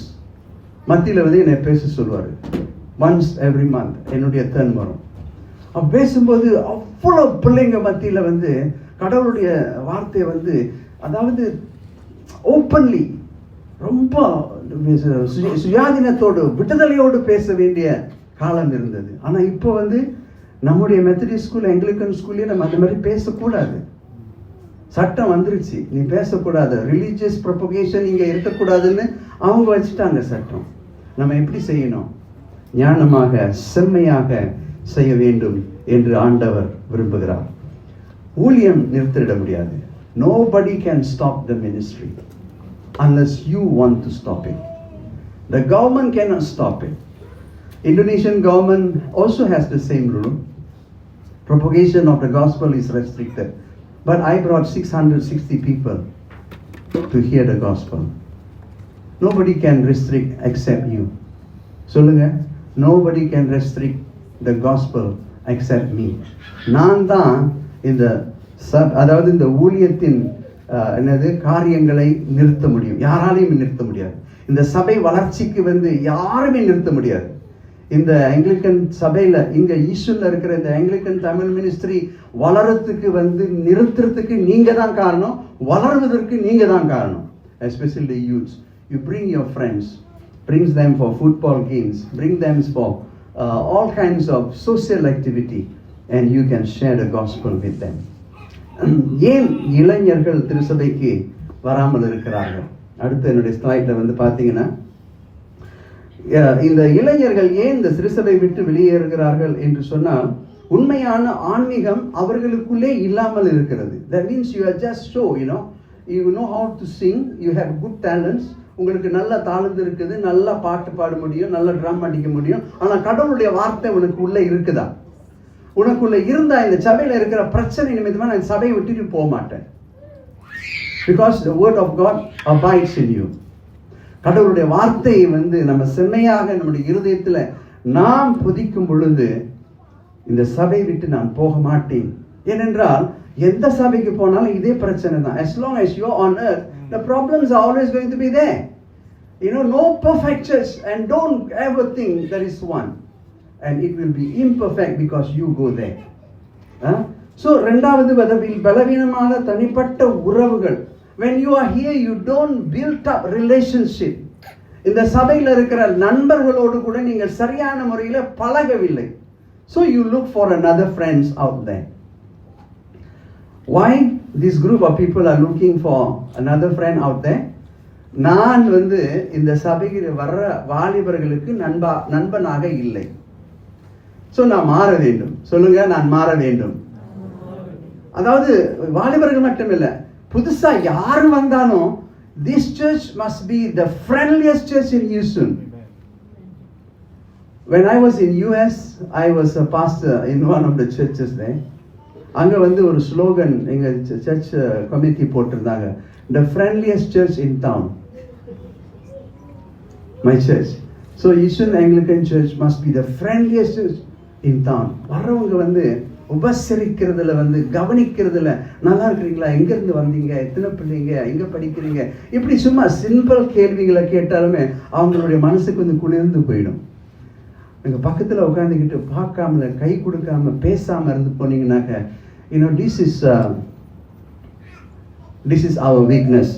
மத்தியில் வந்து என்னை பேச சொல்லுவார். ஒன்ஸ் எவ்ரி மந்த் என்னுடைய டர்ன் வரும். பேசும்போது அவ்வளோ பிள்ளைங்க மத்தியில் வந்து கடவுளுடைய வார்த்தையை வந்து அதாவது ஓப்பன்லி ரொம்ப சுயாதீனத்தோடு விடுதலையோடு பேச வேண்டிய காலம் இருந்தது. ஆனால் இப்போ வந்து நம்முடைய மெத்தடிஸ்ட் ஸ்கூல் ஆங்கிலிக்கன் ஸ்கூல்லேயே நம்ம அந்த மாதிரி பேசக்கூடாது. சட்டம் வந்துருச்சு, நீ பேசக்கூடாது, ரிலீஜியஸ் ப்ரொபகேஷன் இங்கே இருக்கக்கூடாதுன்னு அவங்க வச்சுட்டாங்க சட்டம். நம்ம எப்படி செய்யணும்? ஞானமாக செம்மையாக செய்ய வேண்டும் என்று ஆண்டவர் விரும்புகிறார். ஊழியம் நிறுத்திட முடியாது. Nobody can stop the ministry unless you want to stop it. The government cannot stop it. Indonesian government also has the same rule. Propagation of the gospel is restricted. But I brought 660 people to hear the gospel. Nobody can restrict except you. சொல்லுங்க, nobody can restrict the gospel except me. நான் தான் இந்த அதாவது இந்த ஊழியத்தின் காரியங்களை நிறுத்த முடியும். யாராலையும் நிறுத்த முடியாது. இந்த சபை வளர்ச்சிக்கு வந்து யாருமே நிறுத்த முடியாது. இந்த ஆங்கிலிக்கன் சபையில இங்க ஈஸ்வரில் இருக்கிற இந்த ஆங்கிலிக்கன் தமிழ் மினிஸ்ட்ரி வளரத்துக்கு வந்து நிறுத்துறதுக்கு நீங்க தான் காரணம், வளர்வதற்கு நீங்க தான் காரணம். Especially the youths. You bring your friends, brings them for football games, bring them for all kinds of social activity, and you can share the gospel with them. ஏன் இளைஞர்கள் திருச்சபைக்கு வராமல் இருக்கிறார்கள்? அடுத்து என்னுடைய ஸ்லைட்ல வந்து பார்த்தீங்கன்னா, இந்த இளைஞர்கள் ஏன் இந்த திருச்சபை விட்டு வெளியேறுகிறார்கள் என்று சொன்னால், உண்மையான ஆன்மீகம் அவர்களுக்குள்ளே இல்லாமல் இருக்கிறது. That means you are just show, you know how to sing, you have good talents, உங்களுக்கு நல்ல தாளந்து இருக்குது, நல்லா பாட்டு பாட முடியும், நல்ல ட்ரம் அடிக்க முடியும். ஆனால் கடவுளுடைய வார்த்தை உனக்கு உள்ள இருக்குதா? உனக்குள்ள இருந்தா இந்த சபையில இருக்கிற பிரச்சனை நிமித்தமா நான் சபையை விட்டுட்டு போக மாட்டேன். Because the word of God abides in you. கடவுளுடைய வார்த்தையை வந்து நம்ம செம்மையாக நம்முடைய இருதயத்துல நாம் புதிக்கும் பொழுது இந்த சபை விட்டு நான் போக மாட்டேன். ஏனென்றால் எந்த சபைக்கு போனாலும் இதே பிரச்சனை தான். As long as you are on earth, the problems are always going to be there. No perfect church, and don't ever think there is one. And it will be imperfect because you go there. So ரெண்டாவது பலவீனமான தனிப்பட்ட உறவுகள். When you are here, you don't build up relationship. இந்த சபையில் இருக்கிற நண்பர்களோடு கூட நீங்கள் சரியான முறையில் பழகவில்லை. So you look for another friends out there. Why this group of people are looking for another friend out there? நான் வந்து இந்த சபைக்கு வர்ற வாலிபர்களுக்கு நண்பனாக இல்லை. ஸோ நான் மாற வேண்டும். சொல்லுங்க, நான் மாற வேண்டும். அதாவது வாலிபர்கள் மட்டும் இல்லை, புதுசா யாரு வந்தாலும் this church must be the friendliest church in Houston. When I was in US, I was a pastor in one of the churches there. அங்க வந்து ஒரு ஸ்லோகன் எங்க சர்ச் கமிட்டி போட்டிருந்தாங்க, the friendliest church in town. My church. So Houston Anglican Church must be the friendliest church in town. வரவங்க வந்து உபசரிக்கிறதுல வந்து கவனிக்கிறதுல, நல்லா இருக்கிறீங்களா, எங்க இருந்து வந்தீங்க, எத்தனை பிள்ளைங்க, எங்க படிக்கிறீங்க, இப்படி சும்மா சிம்பிள் கேள்விகளை கேட்டாலுமே அவங்களுடைய மனசுக்கு வந்து குளிர்ந்து போயிடும். எங்க பக்கத்துல உட்காந்துக்கிட்டு பார்க்காம கை கொடுக்காம பேசாம இருந்து போனீங்கன்னாக்க, this is our weakness.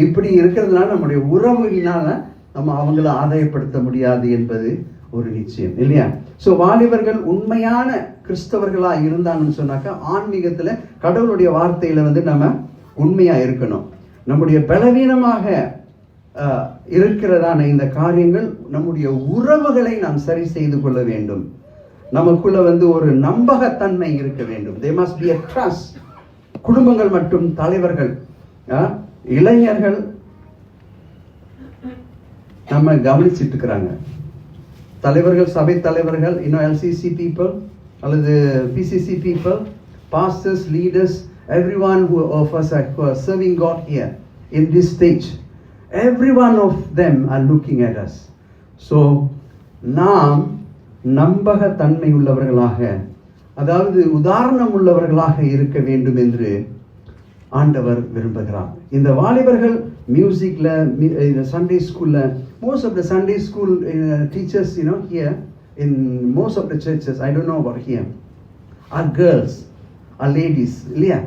இப்படி இருக்கிறதுனால நம்முடைய உறவுனால நம்ம அவங்கள ஆதாயப்படுத்த முடியாது என்பது ஒரு நிச்சயம் இல்லையா? ஸோ வாலிபர்கள் உண்மையான கிறிஸ்தவர்களா இருந்தாங்கன்னு சொன்னாக்கா, ஆன்மீகத்துல கடவுளுடைய வார்த்தையில வந்து நம்ம உண்மையா இருக்கணும். நம்முடைய பலவீனமாக இருக்கிறதான இந்த காரியங்கள், நம்முடைய உறவுகளை நாம் சரி செய்து கொள்ள வேண்டும். நமக்குள்ள வந்து ஒரு நம்பகத்தன்மை இருக்க வேண்டும். There must be a trust. குடும்பங்கள் மற்றும் தலைவர்கள், இளைஞர்கள் நம்ம கவனிச்சிட்டு இருக்கிறாங்க. தலைவர்கள், சபை தலைவர்கள், LCC people, அல்லது PCC people, pastors, leaders, everyone who of us who are serving God here in this stage, every one of them are looking at us. So நாம் நம்பகத்தன்மை உள்ளவர்களாக, அதாவது உதாரணம் உள்ளவர்களாக இருக்க வேண்டும் என்று ஆண்டவர் விரும்புகிறார். இந்த வாலிபர்கள் மியூசிக்ல, சண்டே ஸ்கூல்ல, most of the Sunday school teachers, here in most of the churches, I don't know about here, are girls, are ladies, இல்லையா?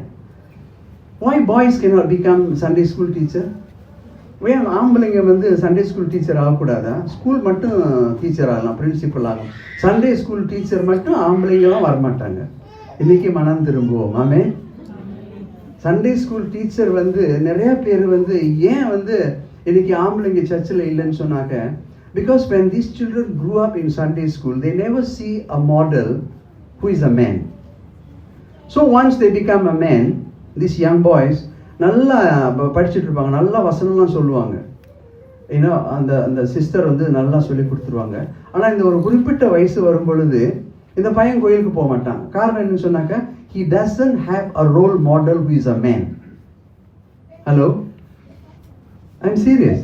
Why boys cannot become Sunday school teacher? ஏன் ஆம்பளைங்க வந்து சண்டே ஸ்கூல் டீச்சர் ஆகக்கூடாதா? ஸ்கூல் மட்டும் teacher ஆகலாம், principal ஆகலாம். Sunday school teacher மட்டும் ஆம்பளைங்களாம் வரமாட்டாங்க. இன்னைக்கு மனம் திரும்புவோம். ஆமே. சண்டே ஸ்கூல் டீச்சர் வந்து நிறைய பேர் வந்து ஏன் வந்து இன்னைக்கு ஆம்பளைங்க சர்ச்சில் இல்லைன்னு சொன்னாங்க, because when these children grew up in Sunday school, they never see a model who is a man. So once they become a man, these young boys நல்லா படிச்சுட்டு இருப்பாங்க, நல்லா வசனம்லாம் சொல்லுவாங்க, அந்த சிஸ்டர் வந்து நல்லா சொல்லி கொடுத்துருவாங்க. ஆனால் இந்த ஒரு குறிப்பிட்ட வயசு வரும் பொழுது இந்த பையன் கோயிலுக்கு போக மாட்டான். காரணம் என்னன்னு சொன்னாக்க, he doesn't have a role model who is a man. Hello? I'm serious.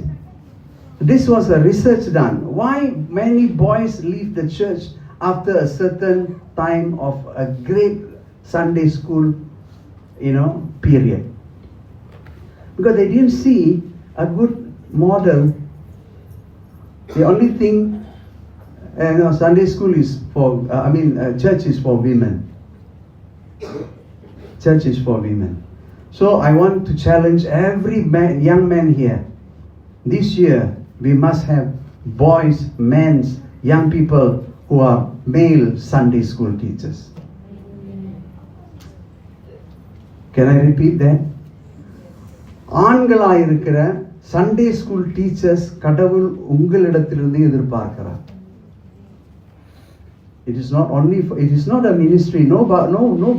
This was a research done. Why many boys leave the church after a certain time of a great Sunday school, period? Because they didn't see a good model. The only thing, Sunday school is for, church is for women. Church is for women. So I want to challenge every man, young man here. This year we must have boys, men, young people who are male Sunday school teachers. Can I repeat that? ஆண்களாக இருக்கிற Sunday school teachers கடவுள் உங்களிடத்திலிருந்து எதிர்பார்க்கிறார். It is not only for, it is not a ministry. No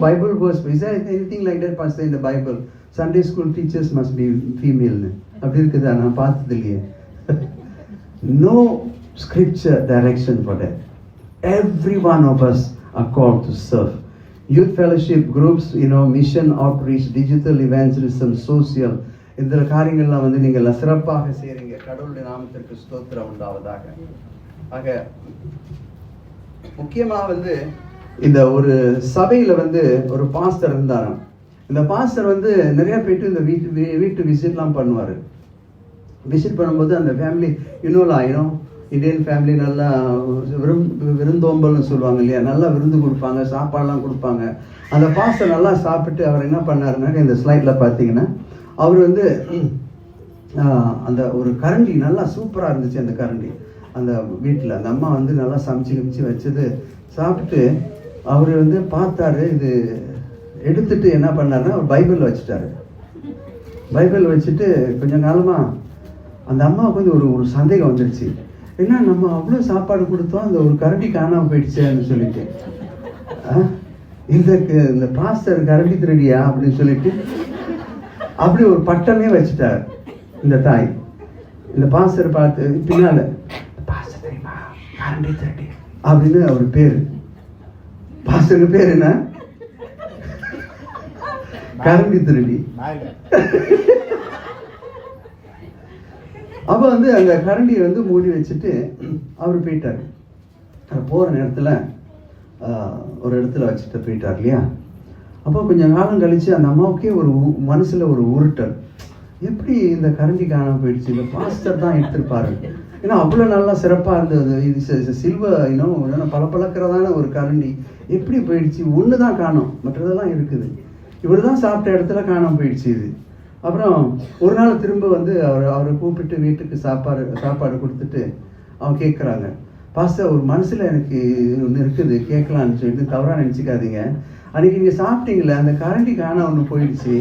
Bible verse. Is there anything like that pastor in the Bible? Sunday school teachers must be female. அப்படி இருக்குதா? நான் பார்த்தது இல்லையே. No scripture direction for that. Every one of us are called to serve. Youth fellowship groups, mission outreach, digital evangelism, social, இந்த காரியங்கள்லாம் வந்து நீங்கள் சிறப்பாக செய்றீங்க. கடவுளுடைய நாமத்திற்கு ஸ்தோத்திரம் உண்டாவதாக. ஆக முக்கியமா வந்து இந்த ஒரு சபையில வந்து ஒரு பாஸ்டர் இருந்தாராம். இந்த பாஸ்டர் வந்து நிறைய பேட்டு இந்த வீட்டு விசிட்லாம் பண்ணுவார். விசிட் பண்ணும்போது அந்த ஃபேமிலி இந்தியன் ஃபேமிலி நல்லா விருந்தோம்பல்னு சொல்லுவாங்க இல்லையா, நல்லா விருந்து கொடுப்பாங்க, சாப்பாடுலாம் கொடுப்பாங்க. அந்த பாஸ்டர் நல்லா சாப்பிட்டு அவர் என்ன பண்ணாருனாக்க, இந்த ஸ்லைடில் பார்த்தீங்கன்னா அவர் வந்து அந்த ஒரு கரண்டி நல்லா சூப்பராக இருந்துச்சு. அந்த கரண்டி அந்த வீட்டில் அந்த அம்மா வந்து நல்லா சமைச்சு வச்சது சாப்பிட்டு அவர் வந்து பார்த்தாரு. இது எடுத்துட்டு என்ன பண்ணாருன்னா அவர் பைபிளில் வச்சுட்டாரு. பைபிள் வச்சுட்டு கொஞ்சம் காலமாக அந்த அம்மாவுக்கு வந்து ஒரு சந்தேகம் வந்துடுச்சு. ஏன்னா நம்ம அவ்வளோ சாப்பாடு கொடுத்தோம், அந்த ஒரு கரண்டி காணாமல் போயிடுச்சேன்னு சொல்லிட்டு, இந்த பாஸ்டர் கரண்டி திருடியா அப்படின்னு சொல்லிட்டு அப்படி ஒரு பட்டமே வச்சுட்டார் இந்த தாய். இந்த பாஸ்டர் பார்த்து பின்னால, பாஸ்டர் தெரியுமா கரண்டி திருடி அப்படின்னு அவர் பேரு. பாஸ்டருக்கு பேர் என்ன? கரண்டி திருடி. அப்ப வந்து அந்த கரண்டியை வந்து மூடி வச்சுட்டு அவர் போயிட்டார். போற நேரத்துல ஒரு இடத்துல வச்சுட்டு போயிட்டார் இல்லையா. அப்போ கொஞ்சம் காலம் கழிச்சு அந்த அம்மாவுக்கே ஒரு மனசுல ஒரு உருட்டல், எப்படி இந்த கரண்டி காணாம போயிடுச்சு, இந்த பாஸ்டர் தான் எடுத்திருப்பாரு. ஏன்னா அவ்வளோ நல்லா சிறப்பாக இருந்தது. இது சில்வர் பளபளக்கிறதான ஒரு கரண்டி எப்படி போயிடுச்சு, ஒன்று தான் காணோம், மற்றதெல்லாம் இருக்குது. இவர் தான் சாப்பிட்ட இடத்துல காணாம போயிடுச்சு இது. அப்புறம் ஒரு நாள் திரும்ப வந்து அவரை கூப்பிட்டு வீட்டுக்கு சாப்பாடு கொடுத்துட்டு அவங்க கேட்குறாங்க, பாஸ்டர் ஒரு மனசில் எனக்கு ஒன்று இருக்குது கேட்கலான்னு சொல்லிட்டு தவறாக நினச்சிக்காதீங்க, அன்றைக்கி நீங்கள் சாப்பிட்டீங்களே அந்த கரண்டி காண ஒன்று போயிடுச்சு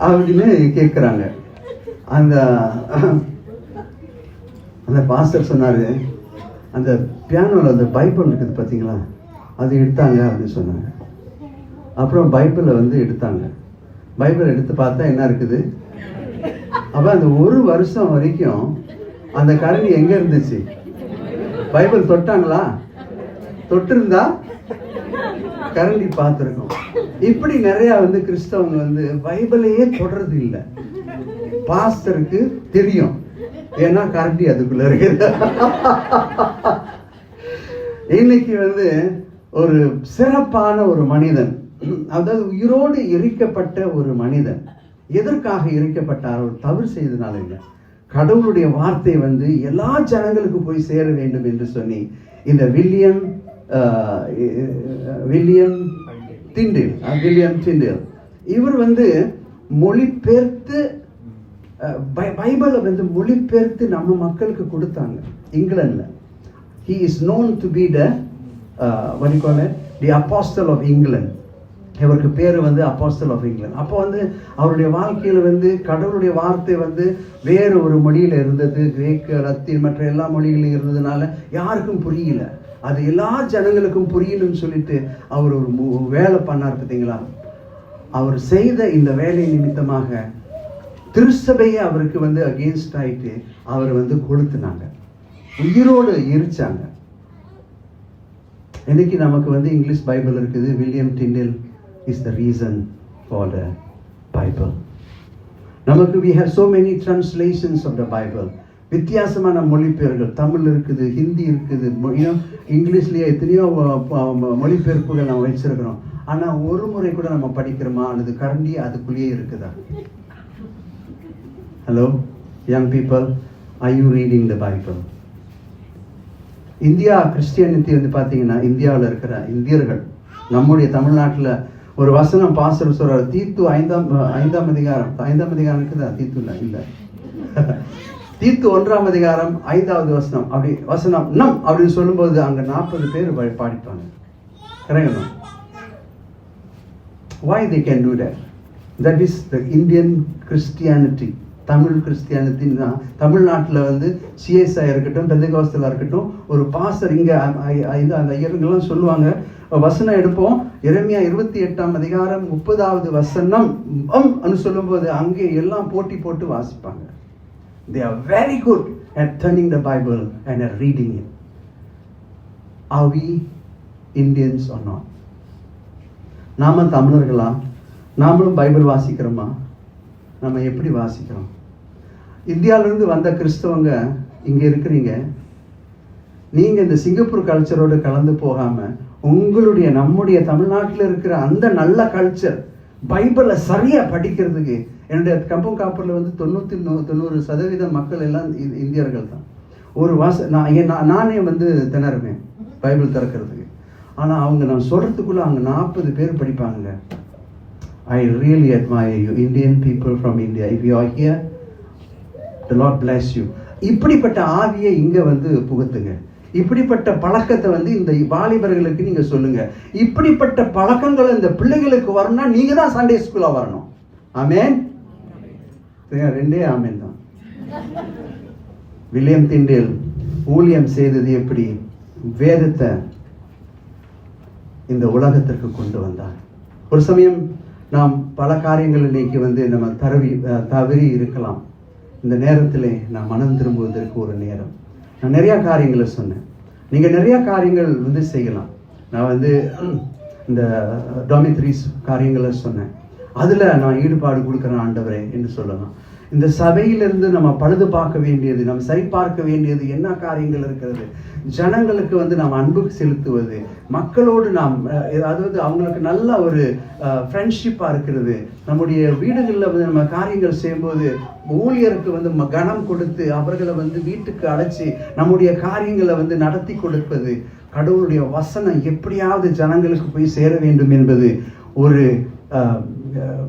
அப்படின்னு கேட்குறாங்க. அந்த பாஸ்டர் சொன்னார், அந்த பியானோவில் அந்த பைபிள் இருக்குது பார்த்தீங்களா, அது எடுத்தாங்க அப்படின்னு சொன்னாங்க. அப்புறம் பைபிளை வந்து எடுத்தாங்க. பைபிள் எடுத்து பார்த்தா என்ன இருக்குது, அப்போ அந்த ஒரு வருஷம் வரைக்கும் அந்த கரண்டி எங்க இருந்துச்சு? பைபிள் தொட்டாங்களா? தொட்டிருந்தா கரண்டி பார்த்துருக்கோம். இப்படி நிறைய வந்து கிறிஸ்தவங்க வந்து பைபிளையே தொடர்றது இல்லை. பாஸ்டருக்கு தெரியும், ஏன்னா கரண்டி அதுக்குள்ள இருக்குது. இன்னைக்கு வந்து ஒரு சிறப்பான ஒரு மனிதன், அதாவது உயிரோடு எரிக்கப்பட்ட ஒரு மனிதன். எதற்காக எரிக்கப்பட்டார்? ஒரு தவறு செய்தனால இல்லை. கடவுளுடைய வார்த்தை வந்து எல்லா ஜனங்களுக்கு போய் சேர வேண்டும் என்று சொல்லி இந்த வில்லியம் டிண்டில் இவர் வந்து மொழிபெயர்த்து பைபிளை வந்து மொழிபெயர்த்து நம்ம மக்களுக்கு கொடுத்தாங்க இங்கிலாந்துல. He is known to be the the apostle of England. இவருக்கு பேர் வந்து அப்பாஸ்டல் ஆஃப் இங்கிலாந்து. அப்போ வந்து அவருடைய வாழ்க்கையில் வந்து கடவுளுடைய வார்த்தை வந்து வேறு ஒரு மொழியில் இருந்தது, கிரேக்கு, லத்தீன் மற்ற எல்லா மொழிகளும் இருந்ததுனால யாருக்கும் புரியல. அது எல்லா ஜனங்களுக்கும் புரியணும்னு சொல்லிட்டு அவர் ஒரு வேலை பண்ணார். பார்த்தீங்களா? அவர் செய்த இந்த வேலை நிமித்தமாக திருச்சபையை அவருக்கு வந்து அகெயின்ஸ்ட் ஆயிட்டு அவர் வந்து கொளுத்துனாங்க, உயிரோடு எரிச்சாங்க. இன்னைக்கு நமக்கு வந்து இங்கிலீஷ் பைபிள் இருக்குது. William Tyndale is the reason for the Bible. நமக்கு we have so many translations of the Bible. வித்தியாசமான மொழிபெயர்கள் தமிழ் இருக்குது, ஹிந்தி இருக்குது, இங்கிலீஷ்லயே எத்தனையோ மொழிபெயர்ப்புகள் நம்ம வச்சிருக்கிறோம். ஆனா ஒரு முறை கூட நம்ம படிக்கிறோமா? அல்லது கரண்டி அதுக்குள்ளேயே இருக்குதா? Hello young people, are you reading the Bible? India Christianity வந்து பார்த்தீங்கன்னா, இந்தியாவில் இருக்கிற இந்தியர்கள், நம்முடைய தமிழ்நாட்டில் ஒரு வசனம் பாஸ்டர் சொல்றாரு, தீத்து 5ஆம் அதிகாரம் இருக்குதா? தீத்து இல்லை தீத்து 1ஆம் அதிகாரம் 5வது வசனம், அப்படி வசனம் நம் அப்படின்னு சொல்லும்போது அங்க 40 பேர் பாடிப்பாங்க. கரெக்டா? Why they can do that? That is the Indian Christianity. Tamil கிறிஸ்டியானிட்டின்னா தமிழ்நாட்டில் வந்து சிஎஸ்ஐ இருக்கட்டும், பெந்தகோஸ்தலா இருக்கட்டும், ஒரு பாஸ்டர் இங்கே அந்த ஐயர்கள்லாம் சொல்லுவாங்க, வசனம் எடுப்போம், எரேமியா 28ஆம் அதிகாரம் 30வது வசனம் சொல்லும்போது அங்கே எல்லாம் போட்டி போட்டு வாசிப்பாங்க. They are very good at turning the Bible and at reading it. Are we Indians or not? நாம தமிழர்களா? நாமளும் பைபிள் வாசிக்கிறோமா? நம்ம எப்படி வாசிக்கிறோம்? இந்தியாவிலிருந்து வந்த கிறிஸ்தவங்க இங்க இருக்கிறீங்க, நீங்க இந்த சிங்கப்பூர் கல்ச்சரோட கலந்து போகாம உங்களுடைய நம்முடைய தமிழ்நாட்டில் இருக்கிற அந்த நல்ல கல்ச்சர் பைபிளை சரியா படிக்கிறதுக்கு, என்னுடைய கம்பம் காப்பூர்ல வந்து 90% மக்கள் எல்லாம் இந்தியர்கள் தான். ஒரு நானே வந்து திணறுவேன் பைபிள் திறக்கிறதுக்கு. ஆனா அவங்க நான் சொல்றதுக்குள்ள அவங்க 40 பேர் படிப்பாங்க. I really admire you, Indian people from India. If you are here, the Lord bless you. இப்படிப்பட்ட ஆவியை இங்க வந்து புகுத்துங்க. இப்படிப்பட்ட பழக்கத்தை வந்து இந்த வாலிபர்களுக்கு நீங்க சொல்லுங்க. இப்படிப்பட்ட பழக்கங்கள் இந்த பிள்ளைகளுக்கு வரணும்னா நீங்க தான் சண்டே ஸ்கூலா வரணும். ஆமென். ரெண்டே ஆமென் தான். வில்லியம் டிண்டில் ஊழியம் செய்தது எப்படி? வேதத்தை இந்த உலகத்திற்கு கொண்டு வந்தார். ஒரு சமயம் நாம் பல காரியங்கள் இன்னைக்கு வந்து நம்ம தவறி இருக்கலாம். இந்த நேரத்திலே நான் மனம் திரும்புவதற்கு ஒரு நேரம். நான் நிறைய காரியங்களை சொன்னேன், நீங்க நிறைய காரியங்கள் வந்து செய்யலாம். நான் வந்து இந்த டாமிட்ரிஸ் காரியங்களை சொன்னேன், அதுல நான் ஈடுபாடு கொடுக்குறேன் ஆண்டவரே என்று சொல்லலாம். இந்த சபையிலிருந்து நம்ம பழுது பார்க்க வேண்டியது, நம்ம சரி பார்க்க வேண்டியது என்ன காரியங்கள் இருக்கிறது? ஜனங்களுக்கு வந்து நாம் அன்பு செலுத்துவது, மக்களோடு நாம் அதாவது அவங்களுக்கு நல்ல ஒரு ஃப்ரெண்ட்ஷிப்பாக இருக்கிறது. நம்முடைய வீடுகளில் வந்து நம்ம காரியங்கள் செய்யும்போது ஊழியருக்கு வந்து கனம் கொடுத்து அவர்களை வந்து வீட்டுக்கு அழைச்சி நம்முடைய காரியங்களை வந்து நடத்தி கொடுப்பது. கடவுளுடைய வசனம் எப்படியாவது ஜனங்களுக்கு போய் சேர வேண்டும் என்பது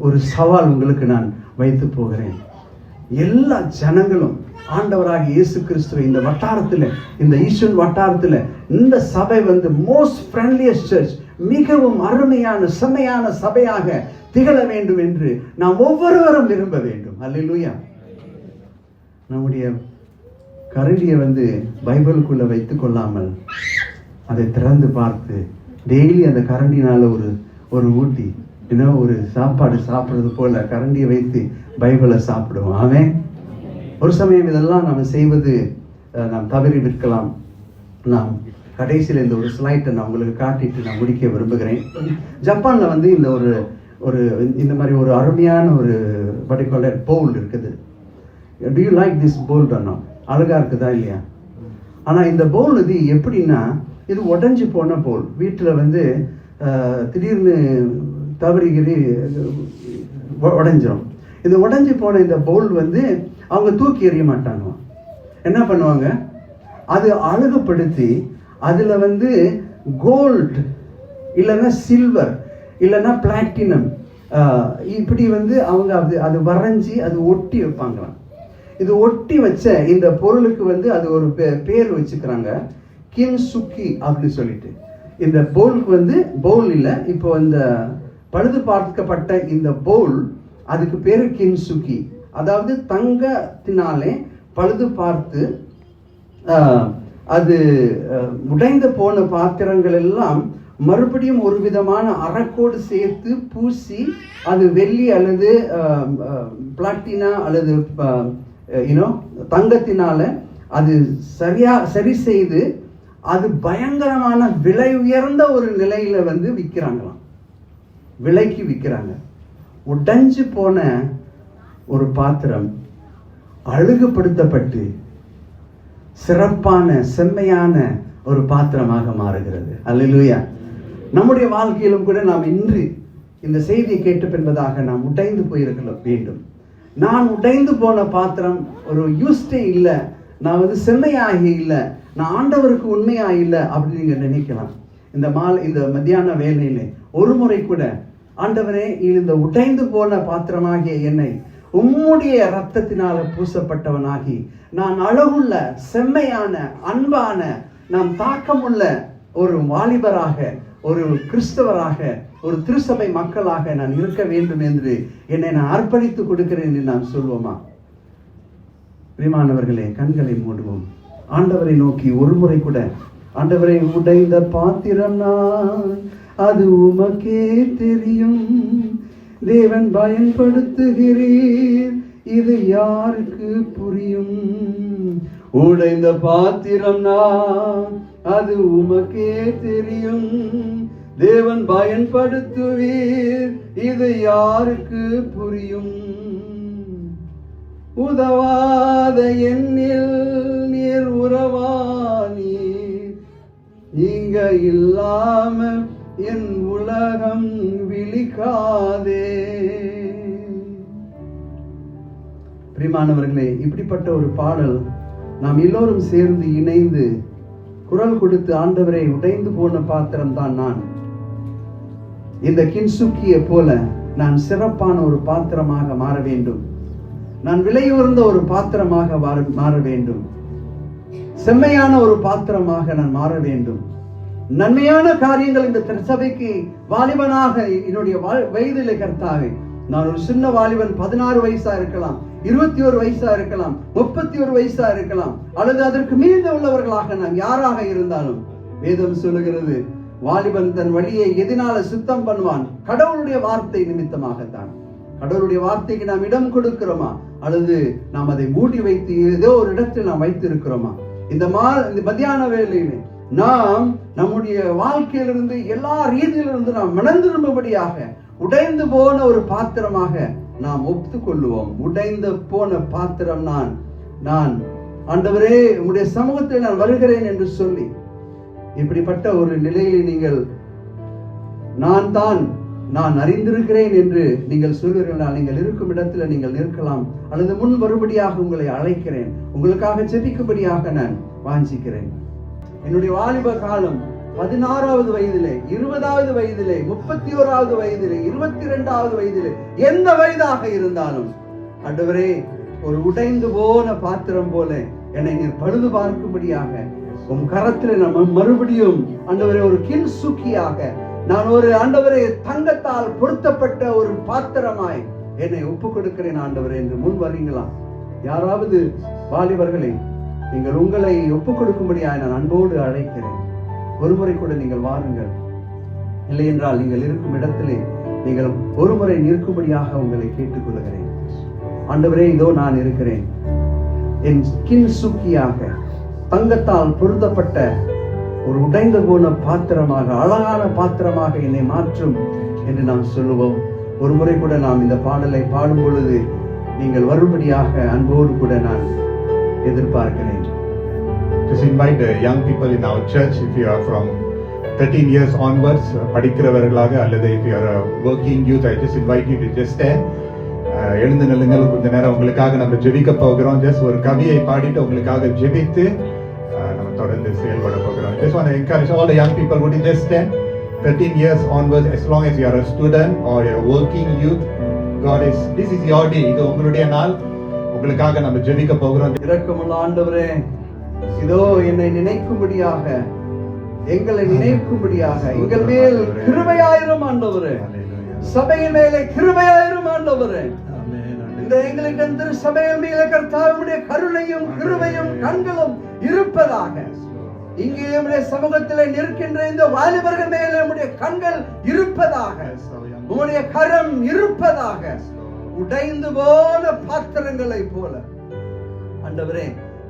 ஒரு சவால் உங்களுக்கு நான் வைத்து போகிறேன். எல்லா ஜனங்களும் ஆண்டவராக இயேசு கிறிஸ்துவ இந்த வட்டாரத்தில், இந்த ஈஸ்வரன் வட்டாரத்தில் இந்த சபை வந்து மோஸ்ட் ஃப்ரெண்ட்லியஸ்ட் சர்ச், மிகவும் அருமையான செம்மையான சபையாக திகழ வேண்டும் என்று நாம் ஒவ்வொருவரும் விரும்ப வேண்டும். அல்லேலூயா. நம்முடைய கரடியை வந்து பைபிளுக்குள்ள வைத்துக் கொள்ளாமல் அதை திறந்து பார்த்து டெய்லி அந்த கரண்டினால ஒரு ஊட்டி ஒரு சாப்பாடு சாப்பிடுறது போல கரண்டியை வைத்து பைபிளை சாப்பிடுவோம். ஆமென். ஒரு சமயம் இதெல்லாம் நம்ம செய்வது நாம் தவறி விற்கலாம். நாம் கடைசியில் இந்த ஒரு ஸ்லைட்டை நான் உங்களுக்கு காட்டிட்டு நான் முடிக்க விரும்புகிறேன். ஜப்பானில் வந்து இந்த ஒரு இந்த மாதிரி ஒரு அருமையான ஒரு பர்டிகுலர் பவுல் இருக்குது. Do you like this bowl தானோ? அழகாக இருக்குதா இல்லையா? ஆனால் இந்த பவுல் இது எப்படின்னா, இது உடஞ்சி போன பவுல். வீட்டில் வந்து திடீர்னு தவறிகிரி உடஞ்சிரும். இது உடஞ்சி போன இந்த பவுல் வந்து அவங்க தூக்கி எறிய மாட்டாங்க. என்ன பண்ணுவாங்க, அது அழகுபடுத்தி அதில் வந்து கோல்டு இல்லைன்னா சில்வர் இல்லைன்னா பிளாட்டினம் இப்படி வந்து அவங்க அது வரைஞ்சி அது ஒட்டி வைப்பாங்களாம். இது ஒட்டி வச்ச இந்த பொருளுக்கு வந்து அது ஒரு பேர் வச்சுக்கிறாங்க, கின்சுக்கி அப்படின்னு சொல்லிட்டு. இந்த பவுலுக்கு வந்து பவுல் இல்லை, இப்போ இந்த பழுது பார்க்கப்பட்ட இந்த பவுல் அதுக்கு பேரு கின்சுக்கி. அதாவது தங்கத்தினாலே பழுது பார்த்து அது உடைந்து போன பாத்திரங்கள் எல்லாம் மறுபடியும் ஒரு விதமான அரக்கோடு சேர்த்து பூசி அது வெள்ளி அல்லது பிளாட்டினா அல்லது தங்கத்தினால அது சரி செய்து அது பயங்கரமான விலை உயர்ந்த ஒரு நிலையில வந்து விற்கிறாங்களாம், விலைக்கு விற்கிறாங்க. உடைஞ்சு போன ஒரு பாத்திரம் அழகுபடுத்தப்பட்டு சிறப்பான செம்மையான ஒரு பாத்திரமாக மாறுகிறது. அல்லேலூயா. நம்முடைய வாழ்க்கையிலும் கூட நாம் இன்று இந்த செய்தியை கேட்டு பின்பதாக நாம் உடைந்து போயிருக்க வேண்டும். நான் உடைந்து போன பாத்திரம், ஒரு யூஸ்டே இல்லை, நான் வந்து செம்மையாகி இல்லை, நான் ஆண்டவருக்கு உண்மையாக இல்லை அப்படின்னு நீங்க நினைக்கலாம். இந்த மத்தியான வேலையிலே ஒரு முறை கூட, ஆண்டவரே, இந்த உடைந்து போன பாத்திரமாகிய என்னை உம்முடைய இரத்தத்தினால பூசப்பட்டவனாகி நான் அழகுள்ள செம்மையான அன்பான நாம் தாக்கமுள்ள ஒரு வாலிபராக, ஒரு கிறிஸ்தவராக, ஒரு திருச்சபை மக்களாக நான் இருக்க வேண்டும் என்று என்னை நான் அர்ப்பணித்து கொடுக்கிறேன் என்று நாம் சொல்வோமா? பிரியமானவர்களே, கண்களை மூடுவோம். ஆண்டவரை நோக்கி ஒரு முறை கூட, ஆண்டவரை, உடைந்த பாத்திரம் நான், அது உமக்கே தெரியும், தேவன் பயன்படுத்துகிறீர், இது யாருக்கு புரியும்? உடைந்த பாத்திரம் நான், அது உமக்கே தெரியும், தேவன் பயன்படுத்துவீர், இது யாருக்கு புரியும்? உதவாத என்னில் நீர் உறவானீர், இங்க இல்லாம என் உலகம் விழிக்காதே. பிரியமானவர்களே, இப்படிப்பட்ட ஒரு பாடல் நாம் எல்லோரும் சேர்ந்து இணைந்து குரல் கொடுத்து, ஆண்டவரை, உடைந்து போன பாத்திரம் தான் நான், இந்த கின்சுக்கியை போல நான் சிறப்பான ஒரு பாத்திரமாக மாற வேண்டும், நான் விலையுயர்ந்த ஒரு பாத்திரமாக மாற வேண்டும், செம்மையான ஒரு பாத்திரமாக நான் மாற வேண்டும். நன்மையான காரியங்கள் இந்த திருச்சபைக்கு வாலிபனாக என்னுடைய வயதிலே கர்த்தாவே, நான் ஒரு சின்ன வாலிபன், 16 வயசா இருக்கலாம், 21 வயசா இருக்கலாம், 31 வயசா இருக்கலாம், அல்லது அதற்கு மீது உள்ளவர்களாக நாம் யாராக இருந்தாலும், வேதம் சொல்லுகிறது, வாலிபன் தன் வழியை எதனால சுத்தம் பண்ணுவான்? கடவுளுடைய வார்த்தை நிமித்தமாகத்தான். கடவுளுடைய வார்த்தைக்கு நாம் இடம் கொடுக்கிறோமா, அல்லது நாம் அதை மூடி வைத்து ஏதோ ஒரு இடத்தில் நாம் வைத்திருக்கிறோமா? இந்த மத்தியான வேளையிலே நாம் நம்முடைய வாழ்க்கையிலிருந்து எல்லா ரீதியிலிருந்து நாம் மனந்திரும்படியாக உடைந்து போன ஒரு பாத்திரமாக நாம் ஒப்புக்கொள்ளுவோம். உடைந்து போன பாத்திரம் நான் ஆண்டவரே, உம்முடைய சமூகத்தில் நான் வருகிறேன் என்று சொல்லி, இப்படிப்பட்ட ஒரு நிலையில் நீங்கள் நான் அறிந்திருக்கிறேன் என்று நீங்கள் சொல்வீர்களால், நீங்கள் இருக்கும் இடத்துல நீங்கள் நிற்கலாம், அல்லது முன் வரும்படியாக உங்களை அழைக்கிறேன், உங்களுக்காக ஜெபிக்கும்படியாக நான் வாஞ்சிக்கிறேன். என்னுடைய வாலிப காலம் 16வது வயதிலே, 20வது வயதிலே, 31வது வயதிலே, 22வது வயதிலே, எந்த வயதாக இருந்தாலும், ஆண்டவரே, ஒரு உடைந்து போன பாத்திரம் போல என்னை நீர் பழுது பார்க்கும்படியாக உம் கரத்தில் நான் மறுபடியும், ஆண்டவரே, ஒரு கின்சுக்கியாக, நான் ஒரு, ஆண்டவரே, தங்கத்தால் பொருத்தப்பட்ட ஒரு பாத்திரமாய் என்னை ஒப்புக் கொடுக்கிறேன் ஆண்டவரே என்று முன் வரீங்களா? யாராவது வாலிபர்களே, நீங்கள் உங்களை ஒப்புக் கொடுக்கும்படியாக நான் அன்போடு அழைக்கிறேன். ஒருமுறை கூட நீங்கள் வாருங்கள். இல்லை என்றால் நீங்கள் இருக்கும் இடத்திலே நீங்கள் ஒருமுறை நிற்கும்படியாக உங்களை கேட்டுக்கொள்கிறேன். ஆண்டவரே, இதோ நான் இருக்கிறேன், என் கின்சுக்கியாக தங்கத்தால் பொருத்தப்பட்ட ஒரு உடைந்து போன பாத்திரமாக, அழகான பாத்திரமாக என்னை மாற்றும் என்று நாம் சொல்லுவோம். ஒரு முறை கூட நாம் இந்த பாடலை பாடும் பொழுது நீங்கள் வரும்படியாக அன்போடு கூட நான் எதிர்பார்க்கிறேன். Just invite the young people in our church, if you are from 13 years onwards, படிக்கிறவர்களாக அல்லது if you are a working youth, I just invite you to just stand. எழுந்து நில்லுங்கள். கொஞ்ச நேரம் உங்களுக்காக நம்ம ஜெபிக்க போகிறோம். ஜஸ்ட் ஒரு கவியை பாடிட்டு உங்களுக்காக ஜெபித்து நம்ம தொடர்ந்து செயல்பட போகிறோம். Just want to encourage all the young people, would you just stand? 13 years onwards, as long as you are a student or a working youth, this is your day. இது உங்களுடைய நாள். உங்களுக்காக நம்ம ஜெபிக்க போகிறோம். இரக்கமுள்ள ஆண்டவரே, இதோ என்னை நினைக்கும்படியாக, எங்களை நினைக்கும்படியாக எங்கள் மேல் கிருபையாயிரும் ஆண்டவரே. சபையின் மேலே கிருபையாயிரும் ஆண்டவரே. இந்த எங்களுக்கு திரு சபையின் மேலே கர்த்தாவுடைய கருணையும் கிருபையும் கண்களும் இருப்பதாக. இங்கே நம்முடைய சமூகத்திலே நிற்கின்ற இந்த வாலிபர்கள் மேலே நம்முடைய கண்கள் இருப்பதாக, உம்முடைய கரம் இருப்பதாக. உடைந்து போன பாத்திரங்களை போல ஆண்டவரே,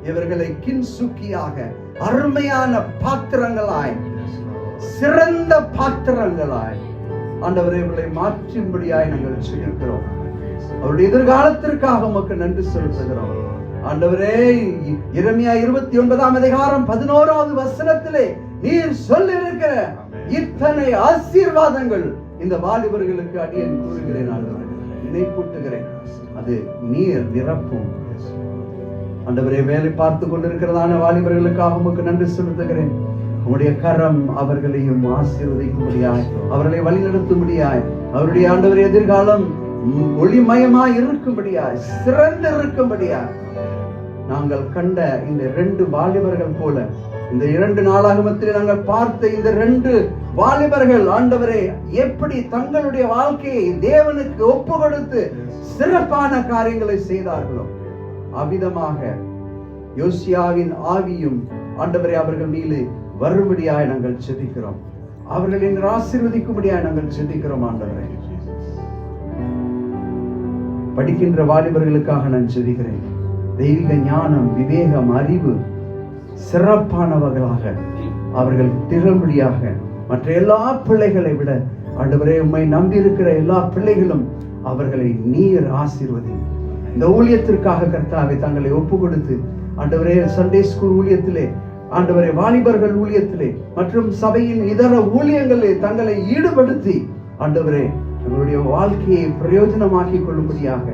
இவர்களை கின்சுக்கியாக அருமையான பாத்திரங்களாய், சிறந்த பாத்திரங்களாய் ஆண்டவரே இவர்களை மாற்றும்படியாய் நாங்கள் செய்கிறோம். அவருடைய எதிர்காலத்திற்காக உமக்கு நன்றி செலுத்துகிறோம் ஆண்டவரே. எரேமியா 29ஆம் அதிகாரம் 11வது வசனத்திலே நீர் சொல்லியிருக்கிற இத்தனை ஆசீர்வாதங்கள் இந்த வாலிபர்களுக்கு அடியேன் கூறுகிறேன் ஆண்டவரே, நினைப்பூட்டுகிறேன். அது நீர் நிரப்பும் ஆண்டவரே. வேலை பார்த்து கொண்டிருக்கிறதான வாலிபர்களுக்காக உமக்கு நன்றி செலுத்துகிறேன். உம்முடைய கரம் அவர்களையும் ஆசீர்வதிக்கும்படியாய், அவர்களை வழிநடத்தும்படியாய், அவருடைய ஆண்டவரே எதிர்காலம் ஒளிமயமாய் இருக்கும்படியாய், சிறந்து இருக்கும்படியாய் நாங்கள் கண்ட இந்த 2 வாலிபர்கள் போல, இந்த 2 நாளாகமத்தில் நாங்கள் பார்த்த இந்த 2 வாலிபர்கள் ஆண்டவரே எப்படி தங்களுடைய வாழ்க்கையை தேவனுக்கு ஒப்பு கொடுத்து சிறப்பான காரியங்களை செய்தார்களோ, அவ்விதமாக யோசியாவின் ஆவியும் ஆண்டவரே அவர்கள் மீது வரும்படியாய் நாங்கள் ஜெபிக்கிறோம். அவர்களை ஆசீர்வதிக்கும்படியாய் நாங்கள் ஜெபிக்கிறோம் ஆண்டவரே. படிக்கின்ற வாலிபர்களுக்காக நான் ஜெபிக்கிறேன். தெய்வீக ஞானம், விவேகம், அறிவு சிறப்பானவர்களாக அவர்கள் திகழும்படியாக மற்ற எல்லா பிள்ளைகளை விட ஆண்டவரே உம்மை நம்பி இருக்கிற எல்லா பிள்ளைகளும் அவர்களை நீர் ஆசீர்வதி. இந்த ஊழியத்திற்காக கர்த்தாவை தங்களை ஒப்பு கொடுத்து ஆண்டவரே சண்டே ஸ்கூல் ஊழியத்திலே, ஆண்டவரே வாலிபர்கள் ஊழியத்திலே மற்றும் சபையின் இதர ஊழியங்களிலே தங்களை ஈடுபடுத்தி ஆண்டவரே தங்களுடைய வாழ்க்கையை பிரயோஜனமாக்கிக் கொள்ளும்படியாக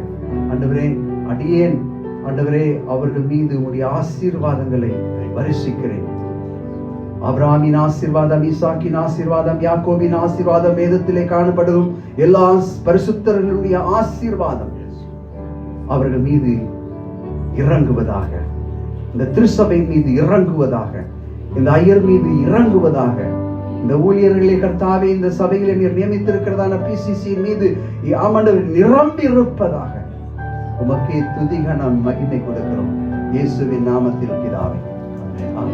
ஆண்டவரே அடியேன் ஆண்டவரே அவர்கள் மீது உம்முடைய ஆசீர்வாதங்களை வருஷிக்கிறேன். ஆபிரகாமின் ஆசீர்வாதம், ஈசாக்கின் ஆசீர்வாதம், யாக்கோபின் ஆசீர்வாதம், வேதத்திலே காணப்படும் எல்லா பரிசுத்தர்களுடைய ஆசீர்வாதம் அவர்கள் மீது இறங்குவதாக, இந்த திருச்சபை மீது இறங்குவதாக, இந்த ஐயர் மீது இறங்குவதாக, இந்த ஊழியர்களை கர்த்தாவே இந்த சபைகளை நீர் நியமித்திருக்கிறதான PCC மீது ஆண்டவர் நிரம்பி இருப்பதாக. உமக்கே துதி கனம் மகிமை கொடுக்கிறோம் இயேசுவின் நாமத்தில் பிதாவே. ஆமென்.